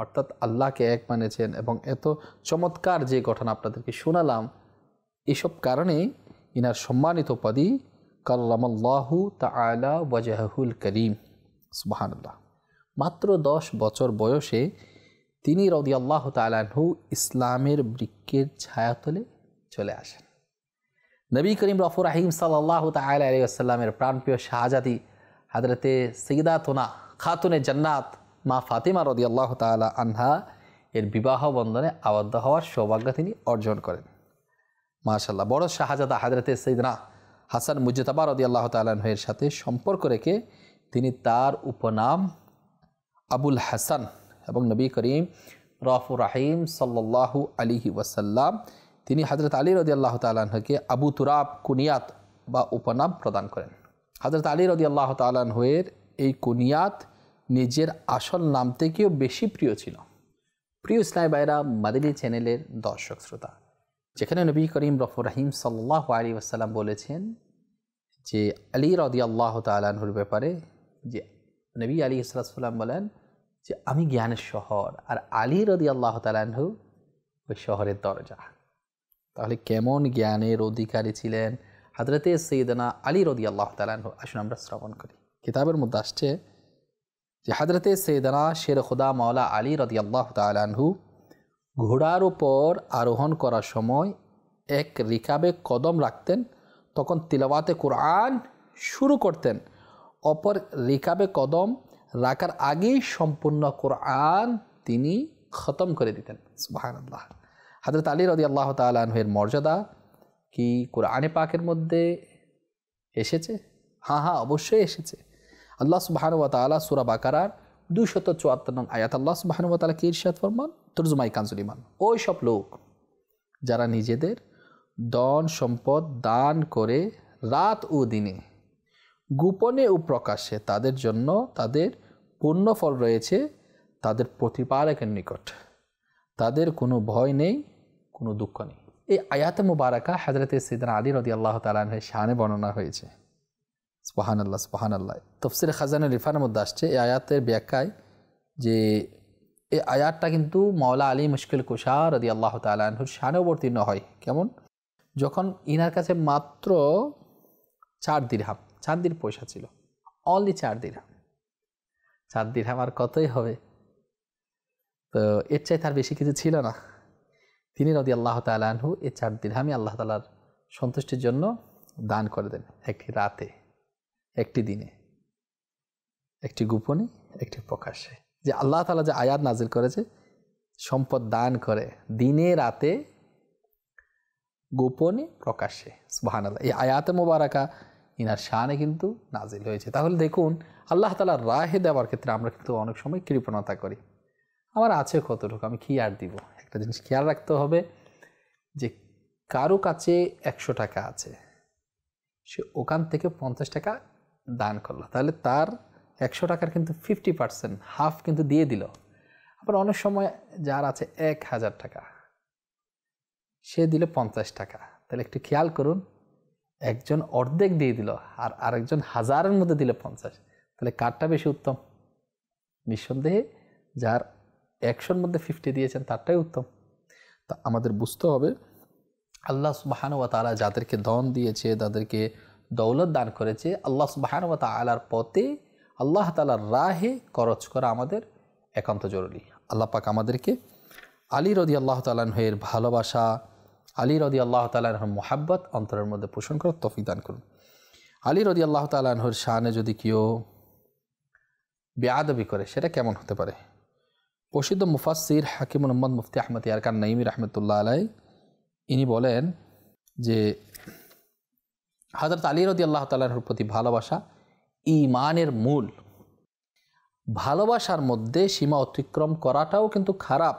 অর্থাৎ আল্লাহকে এক মানেছেন এবং এত চমৎকার যে ঘটনা আপনাদেরকে শোনালাম, এসব কারণেই ইনার সম্মানিত উপাধি কাররামাল্লাহু তাআলা ওয়াজহুল করিম। সুবহানাল্লাহ। মাত্র 10 বছর বয়সে তিনি রাদিয়াল্লাহু তাআলা আনহু ইসলামের বৃক্ষের ছায়াতলে চলে আসেন। নবী করিম রফুর রাহিম সাল্লাল্লাহু তাআলা আলাইহি ওয়াসাল্লামের প্রাণপ্রিয় শাহজাদি হযরতে সাইয়্যিদাতুনা খাতুনে জান্নাত মা ফাতিমা রাদিয়াল্লাহু তাআলা আনহা এর বিবাহ বন্ধনে আবদ্ধ হওয়ার সৌভাগ্য তিনি অর্জন করেন। মাশাআল্লাহ। বড় শাহজাদা হযরতে সাইয়্যিদনা হাসান মুজতাবা রাদিয়াল্লাহু তাআলা আনহুর সাথে সম্পর্ক রেখে তিনি তার উপনাম আবুল হাসান এবং নবী করিম রফুর রাহিম সাল্লাল্লাহু আলাইহি ওয়াসাল্লাম তিনি হযরত আলী রাদিয়াল্লাহু তাআলা আনহুকে আবু তুরাব কুনিয়াত বা উপনাম প্রদান করেন। হযরত আলী রাদিয়াল্লাহু তাআলা আনহুর এই কুনিয়াত নিজের আসল নাম থেকেও বেশি প্রিয় ছিল। প্রিয় ইসলামী ভাইরা, মাদানী চ্যানেলের দর্শক শ্রোতা, যেখানে নবী করিম রফুর রাহিম সাল্লাল্লাহু আলাইহি ওয়াসাল্লাম বলেছেন যে আলী রাদিয়াল্লাহু তাআলা আনহুর ব্যাপারে, যে নবী আলাইহিস সালাম বলেন যে আমি জ্ঞানের শহর আর আলী রাদিয়াল্লাহু তাআলা আনহু ওই শহরের দরজা। তাহলে কেমন জ্ঞানের অধিকারী ছিলেন হযরতে সাইয়্যিদানা আলী রাদিয়াল্লাহু তাআলা আনহু? আসুন আমরা শ্রবণ করি। কিতাবের মধ্যে আসছে যে হযরতে সাইয়্যিদানা শের খুদা মাওলা আলী রাদিয়াল্লাহু তাআলা আনহু ঘোড়ার উপর আরোহণ করার সময় এক রিকাবে কদম রাখতেন, তখন তিলাওয়াতে কুরআন শুরু করতেন। অপর রিকাবে কদম রাখার আগেই সম্পূর্ণ কুরআন তিনি খতম করে দিতেন। সুবহানাল্লাহ। হযরত আলী রাদিয়াল্লাহু তাআলা আনহুর মর্যাদা কি কুরআনে পাকের মধ্যে এসেছে? হ্যাঁ, অবশ্যই এসেছে। আল্লাহ সুবহানাহু ওয়া তাআলা সূরা বাকারার 274 নং আয়াত আল্লাহ সুবহানাহু ওয়া তাআলা কি ইরশাদ ফরমান? তরজমায়ে কানজুল ঈমান। ওই সব লোক যারা নিজেদের ধন সম্পদ দান করে রাত ও দিনে, গোপনে ও প্রকাশ্যে, তাদের জন্য তাদের পূর্ণ ফল রয়েছে তাদের প্রতিপালকের নিকট। তাদের কোনো ভয় নেই, কোনো দুঃখ নেই। এই আয়াতে মুবারাকা হযরতে সাইয়্যিদানা আলী রাদিয়াল্লাহু তাআলা আনহুর শানে বর্ণনা হয়েছে। সুবহানাল্লাহ সুবহানাল্লাহ। তাফসীর খাজানুল ইরফানের মধ্যে আসছে এই আয়াতের ব্যাখ্যায় যে এই আয়াতটা কিন্তু মাওলা আলী মুশকিল কুশা রাদিয়াল্লাহু তাআলা আনহুর শানে অবতীর্ণ হয়। কেমন? যখন ইনার কাছে মাত্র 4 দিরহাম, চাঁদির পয়সা ছিল, অনলি 4 দিরহাম। 4 দিরহাম আর কতই হবে, তো এর চাই তার বেশি কিছু ছিল না। তিনি রাদিয়াল্লাহু তাআলা আনহু এই 4 দিরহামই আল্লাহ তাআলার সন্তুষ্টির জন্য দান করে দেন। একটি রাতে, একটি দিনে, একটি গোপনে, একটি প্রকাশ্যে। যে আল্লাহ তাআলা যে আয়াত নাজিল করেছে, সম্পদ দান করে দিনে রাতে, গোপনে, প্রকাশ্যে। সুবহানাল্লাহ। এই আয়াতে মুবারাকা ইনার শানে কিন্তু নাজিল হয়েছে। তাহলে দেখুন, আল্লাহ তাআলার রাহে দেওয়ার ক্ষেত্রে আমরা কিন্তু অনেক সময় কৃপণতা করি। আমার আছে কতটুকু, আমি কি আর দিব। একটা জিনিস খেয়াল রাখতে হবে যে কারো কাছে 100 টাকা আছে, সে ওখান থেকে 50 টাকা দান করলো, তাহলে তার 100 টাকার কিন্তু 50%, হাফ কিন্তু দিয়ে দিল। আবার অনেক সময় যার আছে 1000 টাকা, সে দিল 50 টাকা। তাহলে একটু খেয়াল করুন, একজন অর্ধেক দিয়ে দিল আর আরেকজন হাজারের মধ্যে দিল 50, তাহলে কারটা বেশি উত্তম? নিঃসন্দেহে যার 100-র মধ্যে 50 দিয়েছেন তারটাই উত্তম। তা আমাদের বুঝতে হবে আল্লাহ সুবহানাহু ওয়া তাআলা যাদেরকে ধন দিয়েছে, তাদেরকে দৌলত দান করেছে, আল্লাহ সুবহানাহু ওয়া তাআলার পথে, আল্লাহ তাআলার রাহে খরচ করা আমাদের একান্ত জরুরি। আল্লাহ পাক আমাদেরকে আলী রাদিয়াল্লাহু তাআলা আনহুর ভালোবাসা, আলী রাদিয়াল্লাহু তাআলা আনহুর মুহাব্বত অন্তরের মধ্যে পোষণ করার তৌফিক দান করুন। আলী রাদিয়াল্লাহু তাআলা আনহুর শানে যদি কেউ বেয়াদবি করে, সেটা কেমন হতে পারে? প্রসিদ্ধ মুফাসসির হাকিম মুহাম্মদ মুফতি আহমদ ইয়ারকান নাইমি রাহমাতুল্লাহ আলাইহি ইনি বলেন যে হযরত আলী রাদিয়াল্লাহু তাআলা আনহুর প্রতি ভালোবাসা ঈমানের মূল। ভালোবাসার মধ্যে সীমা অতিক্রম করাটাও কিন্তু খারাপ।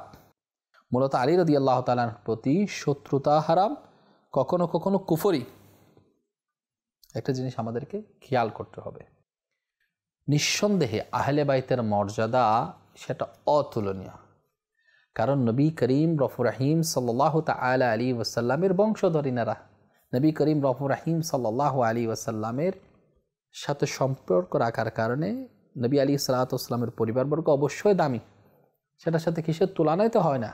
মূলত আলী রাদিয়াল্লাহু তাআলা আনহুর প্রতি শত্রুতা হারাম, কখনো কখনো কুফরি। একটা জিনিস আমাদেরকে খেয়াল করতে হবে, নিঃসন্দেহে আহলে বাইতের মর্যাদা সেটা অতুলনীয়। কারণ নবী করিম রফুর রহিম সাল্লাল্লাহু তাআলা আলাইহি ওয়াসাল্লামের বংশধরিনারা, নবী করিম রফুর রহিম সাল্লাল্লাহু আলাইহি ওয়াসাল্লামের সাথে সম্পর্ক রাখার কারণে নবী আলাইহিস সালাতু ওয়াস সালামের পরিবারবর্গ অবশ্যই দামি, সেটার সাথে কিসের তুলনায় তো হয় না।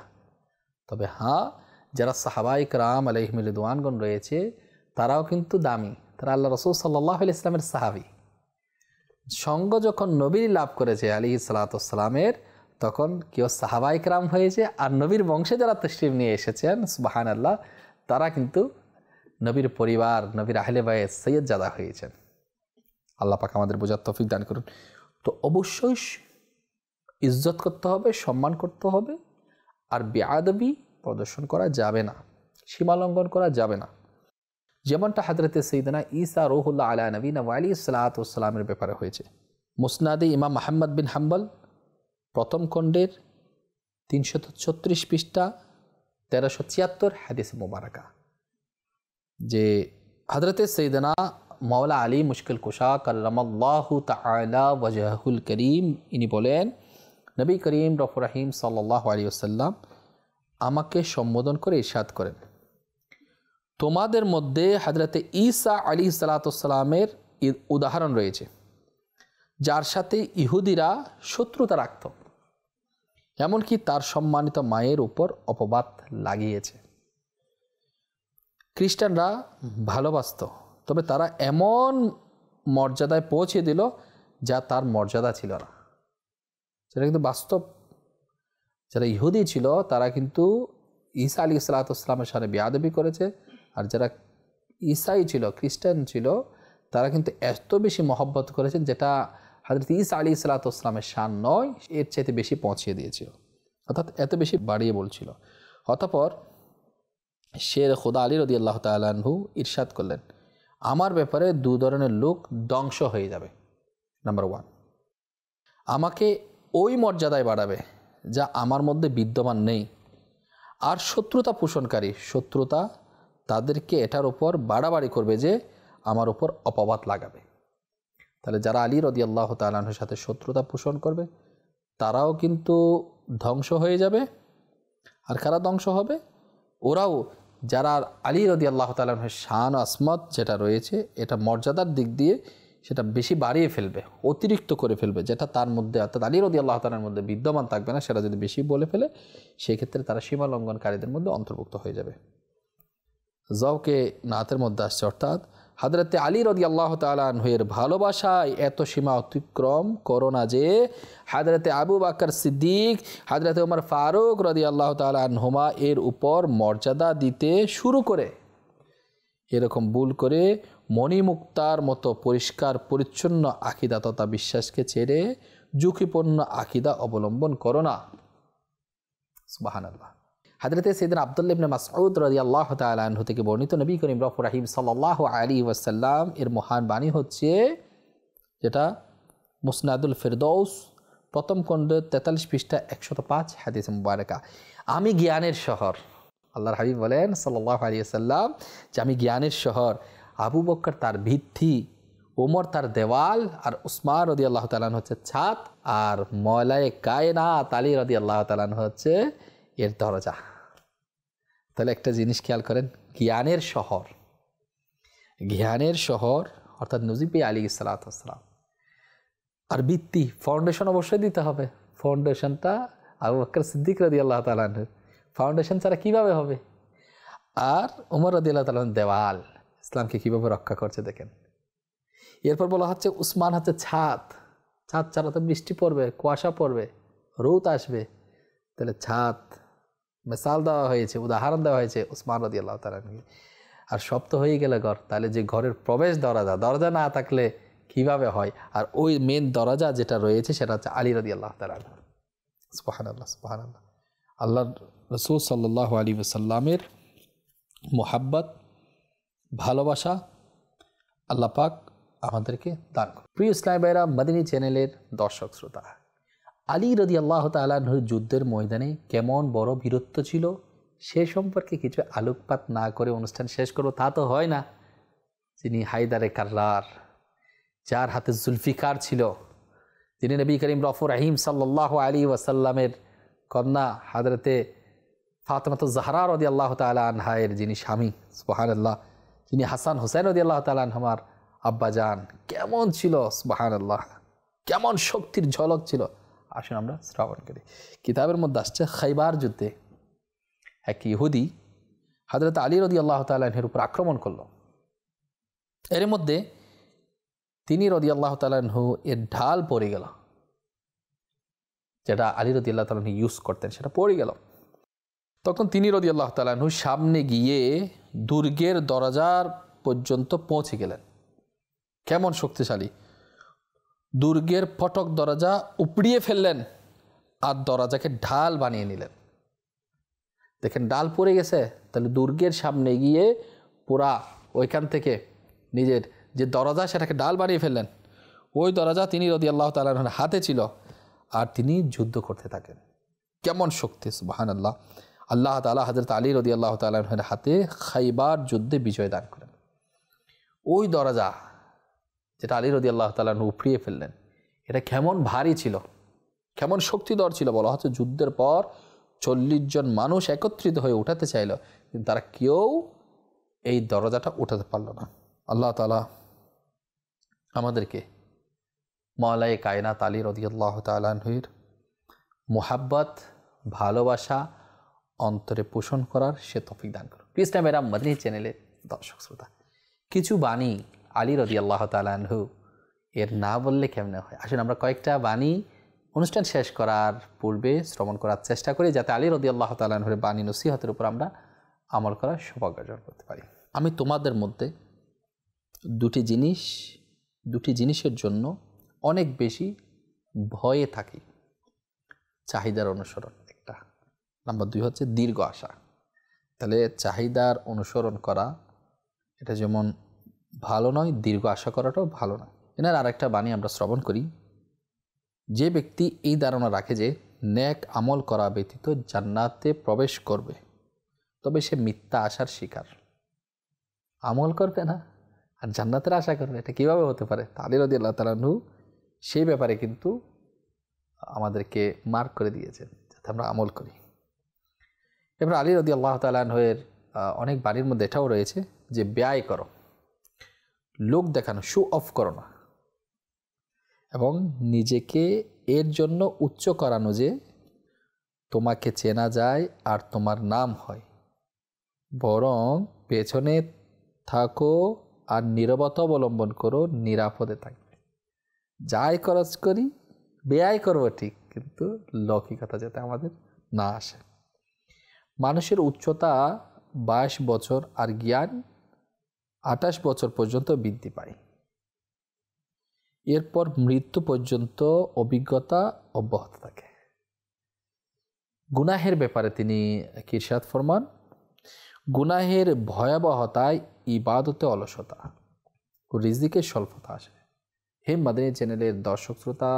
তবে হ্যাঁ, যারা সাহাবায়ে কেরাম আলাইহিম রিদওয়ানগণ রয়েছে তারাও কিন্তু দামি, তারা আল্লাহ রাসূল সাল্লাল্লাহু আলাইহি ওয়াসাল্লামের সাহাবী। সঙ্গ যখন নবী লাভ করেছে আলাইহিস সালাতু ওয়াস সালামের, তখন কেউ সাহাবায়ে কেরাম হয়েছে, আর নবীর বংশে যারা তশরিফ নিয়ে এসেছেন সুবহানাল্লাহ, তারা কিন্তু নবীর পরিবার, নবীর আহলে বাইত সৈয়দ জাদা হয়েছেন। আল্লাহ পাক আমাদের বোঝার তৌফিক দান করুন। তো অবশ্যই ইজ্জত করতে হবে, সম্মান করতে হবে, আর বেয়াদবি প্রদর্শন করা যাবে না, সীমা লঙ্ঘন করা যাবে না। যেমনটা হযরতে সাইয়্যিদানা ঈসা রূহুল্লাহ আলা নবীনা ওয়া আলাইহিস সালাতু ওয়াস সালামের ব্যাপারে হয়েছে। মুসনাদে ইমাম আহমদ বিন হাম্বল প্রথম খণ্ডের 336 পৃষ্ঠা 1376 হাদিস মুবারাকা, যে হযরতে সাইয়্যিদানা মাওলা আলী মুশকিল কুশা কাল্লামাল্লাহু তাআলা ওয়াজহুল করিম ইনি বলেন, নবী করিম রফুর রহিম সাল্লাল্লাহু আলাইহি ওয়াসাল্লাম আমাকে সম্বোধন করে ইরশাদ করেন, তোমাদের মধ্যে হযরতে ঈসা আলাইহিস সালাতু ওয়াস সালামের উদাহরণ রয়েছে, যার সাথে ইহুদিরা শত্রুতা রাখত, এমনকি তার সম্মানিত মায়ের উপর অপবাদ লাগিয়েছে। খ্রিস্টানরা ভালোবাসত, তবে তারা এমন মর্যাদায় পৌঁছে দিল যা তার মর্যাদা ছিল না। সেটা কিন্তু বাস্তব। যারা ইহুদি ছিল তারা কিন্তু ঈসা আলাইহিস সালাতু ওয়াস সালামের সাথে বেয়াদবি করেছে, আর যারা ঈসাই ছিল, খ্রিস্টান ছিল, তারা কিন্তু এত বেশি মহব্বত করেছেন যেটা হযরত ঈসা আলাইহিস সালাতু ওয়াস সালামের শান নয়, এর চাইতে বেশি পৌঁছিয়ে দিয়েছিল, অর্থাৎ এত বেশি বাড়িয়ে বলছিল। অতঃপর শের খুদা আলী রাদিয়াল্লাহু তাআলা আনহু ইরশাদ করলেন, আমার ব্যাপারে দু ধরনের লোক ধ্বংস হয়ে যাবে। নাম্বার 1, আমাকে ওই মর্যাদায় বাড়াবে যা আমার মধ্যে বিদ্যমান নেই, আর শত্রুতা পোষণকারী, শত্রুতা তাদেরকে এটার উপর বাড়াবাড়ি করবে যে আমার উপর অপবাদ লাগাবে। তাহলে যারা আলী রাদিয়াল্লাহু তাআলা আনহুর সাথে শত্রুতা পোষণ করবে তারাও কিন্তু ধ্বংস হয়ে যাবে। আর কারা ধ্বংস হবে? ওরাও যারা আলী রাদিয়াল্লাহু তাআলা আনহুর শান আসমত যেটা রয়েছে, এটা মর্যাদার দিক দিয়ে সেটা বেশি বাড়িয়ে ফেলবে, অতিরিক্ত করে ফেলবে, যেটা তার মধ্যে অর্থাৎ আলী রাদিয়াল্লাহু তাআলার মধ্যে বিদ্যমান থাকবে না, সেটা যদি বেশি বলে ফেলে সেই ক্ষেত্রে তারা সীমা লঙ্ঘনকারীদের মধ্যে অন্তর্ভুক্ত হয়ে যাবে। যাওকে নাতের মধ্যে আসছে, অর্থাৎ হযরতে আলী রাদিয়াল্লাহু তাআলা আনহুর ভালোবাসায় এত সীমা অতিক্রম করো না যে হযরতে আবু বকর সিদ্দিক, হযরতে ওমর ফারুক রাদিয়াল্লাহু তাআলা আনহুমা এর উপর মর্যাদা দিতে শুরু করে। এরকম ভুল করে মণিমুক্তার মতো পরিষ্কার পরিচ্ছন্ন আকীদা তথা বিশ্বাসকে ছেড়ে ঝুঁকিপূর্ণ আকীদা অবলম্বন করো না। সুবহানাল্লাহ। হযরতে সাইয়্যিদনা আব্দুল্লাহ ইবনে মাসউদ রাদিয়াল্লাহু তাআলা আনহু থেকে বর্ণিত, নবী করিম রফুর রহিম সাল্লাল্লাহু আলাইহি ওয়াসাল্লাম এর মহান বাণী হচ্ছে, যেটা মুসনাদুল ফিরদৌস প্রথম খণ্ড 43 পৃষ্ঠা 105 হাদিস মুবারাকা, আমি জ্ঞানের শহর। আল্লাহর হাবিব বলেন সাল্লাল্লাহু আলাইহি ওয়াসাল্লাম যে আমি জ্ঞানের শহর, আবু বকর তার ভিত্তি, ওমর তার দেওয়াল, আর উসমান রাদিয়াল্লাহু তাআলা হচ্ছে ছাদ, আর মওলায়ে কায়নাত আলী রাদিয়াল্লাহু তাআলা হচ্ছে এর দরজা। তাহলে একটা জিনিস খেয়াল করেন, জ্ঞানের শহর, জ্ঞানের শহর অর্থাৎ নবী আলাইহিস সালাতু ওয়াস সালাম। আর ভিত্তি ফাউন্ডেশন অবশ্যই দিতে হবে। ফাউন্ডেশনটা আবু বকর সিদ্দিক রাদিয়াল্লাহু তাআলা, ফাউন্ডেশন ছাড়া কিভাবে হবে? আর ওমর রাদিয়াল্লাহু তাআলা দেওয়াল, ইসলামকে কিভাবে রক্ষা করছে দেখেন। এরপর বলা হচ্ছে উসমান হচ্ছে ছাদ, ছাদ ছাড়া তো বৃষ্টি পড়বে, কুয়াশা পড়বে, রোদ আসবে। তাহলে ছাদ মিসাল দেওয়া হয়েছে, উদাহরণ দেওয়া হয়েছে উসমান রাদিয়াল্লাহু তাআলা। আর সব তো হয়ে গেলে ঘর, তাহলে যে ঘরের প্রবেশ দরজা, দরজা না থাকলে কিভাবে হয়? আর ওই মেন দরজা যেটা রয়েছে সেটা হচ্ছে আলী রাদিয়াল্লাহু তাআলা। সুবহানাল্লাহ, সুবহানাল্লাহ। আল্লাহ রাসূল সাল্লাল্লাহু আলাইহি ওয়াসাল্লামের মুহাব্বত, ভালোবাসা আল্লাহ পাক আমাদেরকে দান করুন। প্রিয় ইসলামী ভাইরা, মদিনী চ্যানেলের দর্শক শ্রোতা, আলী রাদিয়াল্লাহু তাআলা যুদ্ধের ময়দানে কেমন বড় বীরত্ব ছিল সে সম্পর্কে কিছু আলোকপাত না করে অনুষ্ঠান শেষ করবো তা তো হয় না। যিনি হায়দারে কাররার, যার হাতে জুলফিকার ছিল, যিনি নবী করিম রফুর রহিম সাল্লাল্লাহু আলাইহি ওয়াসাল্লামের কন্যা হযরতে ফাতেমা জাহরা রাদিয়াল্লাহু তাআলা আনহায়ের যিনি স্বামী, সুবহানাল্লাহ, যিনি হাসান হুসাইন রাদিয়াল্লাহু তাআলা আনহুমার আব্বাজান, কেমন ছিল সুবহানাল্লাহ, কেমন শক্তির ঝলক ছিল। আসুন আমরা শ্রবণ করি। কিতাবের মধ্যে আসছে খাইবার যুদ্ধে এক ইহুদি হযরত আলী রাদিয়াল্লাহু তাআলা আনহুর উপর আক্রমণ করলো। এর মধ্যে তিনি রাদিয়াল্লাহু তাআলা আনহু এর ঢাল পড়ে গেল, যেটা আলী রাদিয়াল্লাহু তাআলা আনহু ইউজ করতেন, সেটা পড়ে গেল। তখন তিনি রাদিয়াল্লাহু তাআলা আনহু সামনে গিয়ে দুর্গের দরজার পর্যন্ত পৌঁছে গেলেন। কেমন শক্তিশালী! দুর্গের ফটক দরজা উপড়িয়ে ফেললেন আর দরজাকে ঢাল বানিয়ে নিলেন। দেখেন, ডাল পড়ে গেছে, তাহলে দুর্গের সামনে গিয়ে পুরা ওইখান থেকে নিজের যে দরজা সেটাকে ডাল বানিয়ে ফেললেন। ওই দরজা তিনি রাদিয়াল্লাহু তাআলার হাতে ছিল আর তিনি যুদ্ধ করতে থাকেন। কেমন শক্তি! সুবহানাল্লাহ। আল্লাহ তাআলা হযরত আলী রাদিয়াল্লাহু তাআলার হাতে খাইবার যুদ্ধে বিজয় দান করেন। ওই দরজা যেটা আলী রাদিয়াল্লাহু তাআলা উপড়িয়ে ফেললেন, এটা কেমন ভারী ছিল, কেমন শক্তিধর ছিল। বলা হচ্ছে যুদ্ধের পর 40 জন মানুষ একত্রিত হয়ে উঠাতে চাইল, কিন্তু তারা কেউ এই দরজাটা উঠাতে পারল না। আল্লাহ তাআলা আমাদেরকে মওলায়ে কায়নাত আলী রাদিয়াল্লাহু তাআলা আনহুর মুহাব্বত, ভালোবাসা অন্তরে পোষণ করার সে তৌফিক দান করুন। প্রিয় ইসলামী ভাইরা, মদিনী চ্যানেলের দর্শক শ্রোতা, কিছু বাণী আলী রাদিয়াল্লাহু তাআলা আনহু এর না বললে কেমনে হয়। আসুন আমরা কয়েকটা বাণী অনুষ্ঠান শেষ করার পূর্বে শ্রবণ করার চেষ্টা করি, যাতে আলী রাদিয়াল্লাহু তাআলা আনহুর বাণী নসিহতের উপর আমরা আমল করার সৌভাগ্য অর্জন করতে পারি। আমি তোমাদের মধ্যে দুটি জিনিসের জন্য অনেক বেশি ভয়ে থাকি। চাহিদার অনুসরণ একটা, নাম্বার 2 হচ্ছে দীর্ঘ আশা। তাহলে চাহিদার অনুসরণ করা এটা যেমন ভালো নয়, দীর্ঘ আশা করাটাও ভালো নয়। এনার আরেকটা বাণী আমরা শ্রবণ করি। যে ব্যক্তি এই ধারণা রাখে যে নেক আমল করা ব্যতীত জান্নাতে প্রবেশ করবে, তবে সে মিথ্যা আশার শিকার। আমল করবে না আর জান্নাতের আশা করবে, এটা কিভাবে হতে পারে? আলী রাদিয়াল্লাহু তাআলা আনহু সেই ব্যাপারে কিন্তু আমাদেরকে মার্ক করে দিয়েছেন যাতে আমরা আমল করি। এবার আলী রাদিয়াল্লাহু তাআলা আনহুর অনেক বাণীর মধ্যে এটাও রয়েছে যে ব্যয় করো, লোক দেখানো, শো অফ করো না, এবং নিজেকে এর জন্য উচ্চ করানো যে তোমাকে চেনা যায় আর তোমার নাম হয়, বরং পেছনে থাকো আর নীরবতা অবলম্বন করো, নিরাপদে থাকবে। যাই খরচ করি, ব্যয় করবো ঠিক, কিন্তু লৌকিকতা যাতে আমাদের না আসে। মানুষের উচ্চতা 22 বছর আর জ্ঞান 28 বছর পর্যন্ত বৃদ্ধি পায়। এরপর মৃত্যু পর্যন্ত অভিজ্ঞতা অব্যাহত থাকে। গুনাহের ব্যাপারে তিনি ইরশাদ ফরমান, গুনাহের ভয়াবহতায় ইবাদতে অলসতা ও রিজিকের স্বল্পতা আসে। হে মদিনী চ্যানেলের দর্শক শ্রোতা,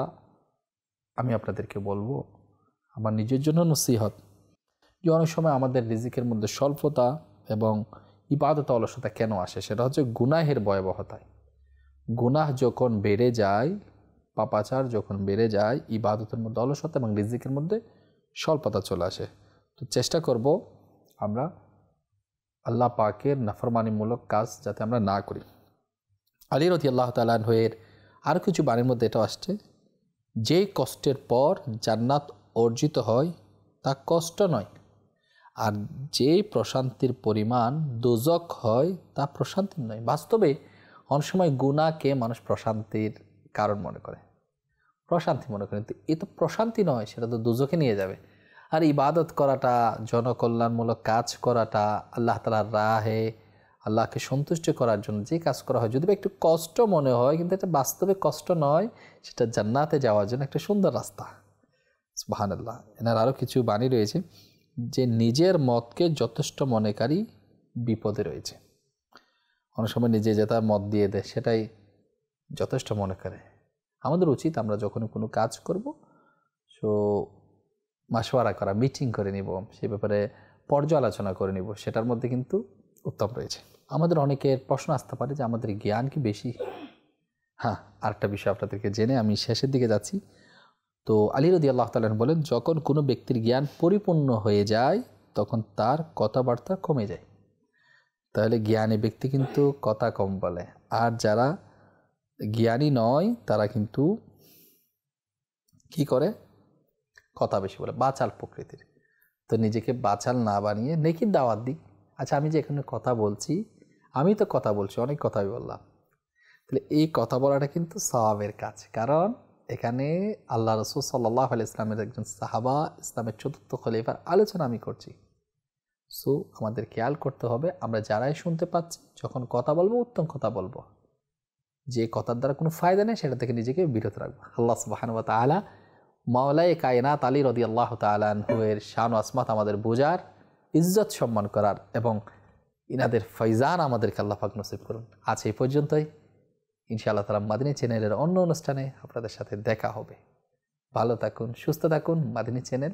আমি আপনাদেরকে বলবো, আমার নিজের জন্য নসিহত, যে অনেক সময় আমাদের রিজিকের মধ্যে স্বল্পতা এবং ইবাদতে অলসতা কেন আসে, সেটা হচ্ছে গুনাহের ভয়াবহতায়। গুনাহ যখন বেড়ে যায়, পাপাচার যখন বেড়ে যায়, ইবাদতের মধ্যে অলসতা এবং রিজিকের মধ্যে স্বল্পতা চলে আসে। তো চেষ্টা করব আমরা আল্লাহ পাকের নাফরমানিমূলক কাজ যাতে আমরা না করি। আলী রাদিয়াল্লাহু তাআলা আনহুর আর কিছু বাণীর মধ্যে এটা আসছে, যে কষ্টের পর জান্নাত অর্জিত হয় তা কষ্ট নয়, আর যে প্রশান্তির পরিমাণ দোজক হয় তা প্রশান্তির নয়। বাস্তবে অনেক সময় গুনাহকে মানুষ প্রশান্তির কারণ মনে করে, প্রশান্তি মনে করে, কিন্তু এ তো প্রশান্তি নয়, সেটা তো দোজকে নিয়ে যাবে। আর ইবাদত করাটা, জনকল্যাণমূলক কাজ করাটা, আল্লাহ তাআলার রাহে আল্লাহকে সন্তুষ্ট করার জন্য যে কাজ করা হয়, যদি একটু কষ্ট মনে হয়, কিন্তু এটা বাস্তবে কষ্ট নয়, সেটা জান্নাতে যাওয়ার জন্য একটা সুন্দর রাস্তা। সুবহানাল্লাহ। এনার আরও কিছু বাণী রয়েছে, যে নিজের মতকে যথেষ্ট মনেকারী বিপদে রয়েছে। অনেক সময় নিজে যেটা মত দিয়ে দেয় সেটাই যথেষ্ট মনে করে। আমাদের উচিত আমরা যখন কোনো কাজ করব, সো মাশওয়ারা করা, মিটিং করে নিব, সে ব্যাপারে পর্যালোচনা করে নিব, সেটার মধ্যে কিন্তু উত্তম রয়েছে। আমাদের অনেকের প্রশ্ন আসতে পারে যে আমাদের জ্ঞান কি বেশি? হ্যাঁ, আরেকটা বিষয় আপনাদেরকে জেনে আমি শেষের দিকে যাচ্ছি। তো আলী রাদিয়াল্লাহু তাআলা বলেন, যখন কোনো ব্যক্তির জ্ঞান পরিপূর্ণ হয়ে যায় তখন তার কথাবার্তা কমে যায়। তাহলে জ্ঞানী ব্যক্তি কিন্তু কথা কম বলে, আর যারা জ্ঞানী নয় তারা কিন্তু কি করে? কথা বেশি বলে, বাচাল প্রকৃতির। তো নিজেকে বাচাল না বানিয়ে নেকির দাওয়াত দিই। আচ্ছা, আমি যে এখানে কথা বলছি, আমি তো কথা বলছি, অনেক কথাই বললাম, তাহলে এই কথা বলাটা কিন্তু সওয়াবের কাজ। কারণ এখানে আল্লাহ রাসূল সাল্লাল্লাহু আলাইহি ইসলামের একজন সাহাবা, ইসলামের চতুর্থ খলিফার আলোচনা আমি করছি। সো আমাদের খেয়াল করতে হবে, আমরা যারাই শুনতে পাচ্ছি, যখন কথা বলবো উত্তম কথা বলবো, যে কথার দ্বারা কোনো ফায়দা নেই সেটা থেকে নিজেকে বিরত রাখবো। আল্লাহ সুবহানাহু ওয়া তাআলা মাওলায়ে কায়নাত আলী রাদিয়াল্লাহু তাআলা আনহুর শান ও আসমাত আমাদের বোঝার, ইজ্জত সম্মান করার এবং ইনাদের ফয়জান আমাদেরকে আল্লাহ পাক নসিব করুন। আজ এই পর্যন্তই। ইনশাআল্লাহ তাআলা মাদানী চ্যানেলের অন্য অনুষ্ঠানে আপনাদের সাথে দেখা হবে। ভালো থাকুন, সুস্থ থাকুন, মাদানী চ্যানেল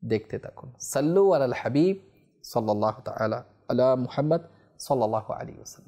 দেখতে থাকুন। সাল্লু আলাল হাবিব সাল্লাল্লাহু তাআলা আলা মুহাম্মদ সাল্লাল্লাহু আলাইহি ওয়াসাল্লাম।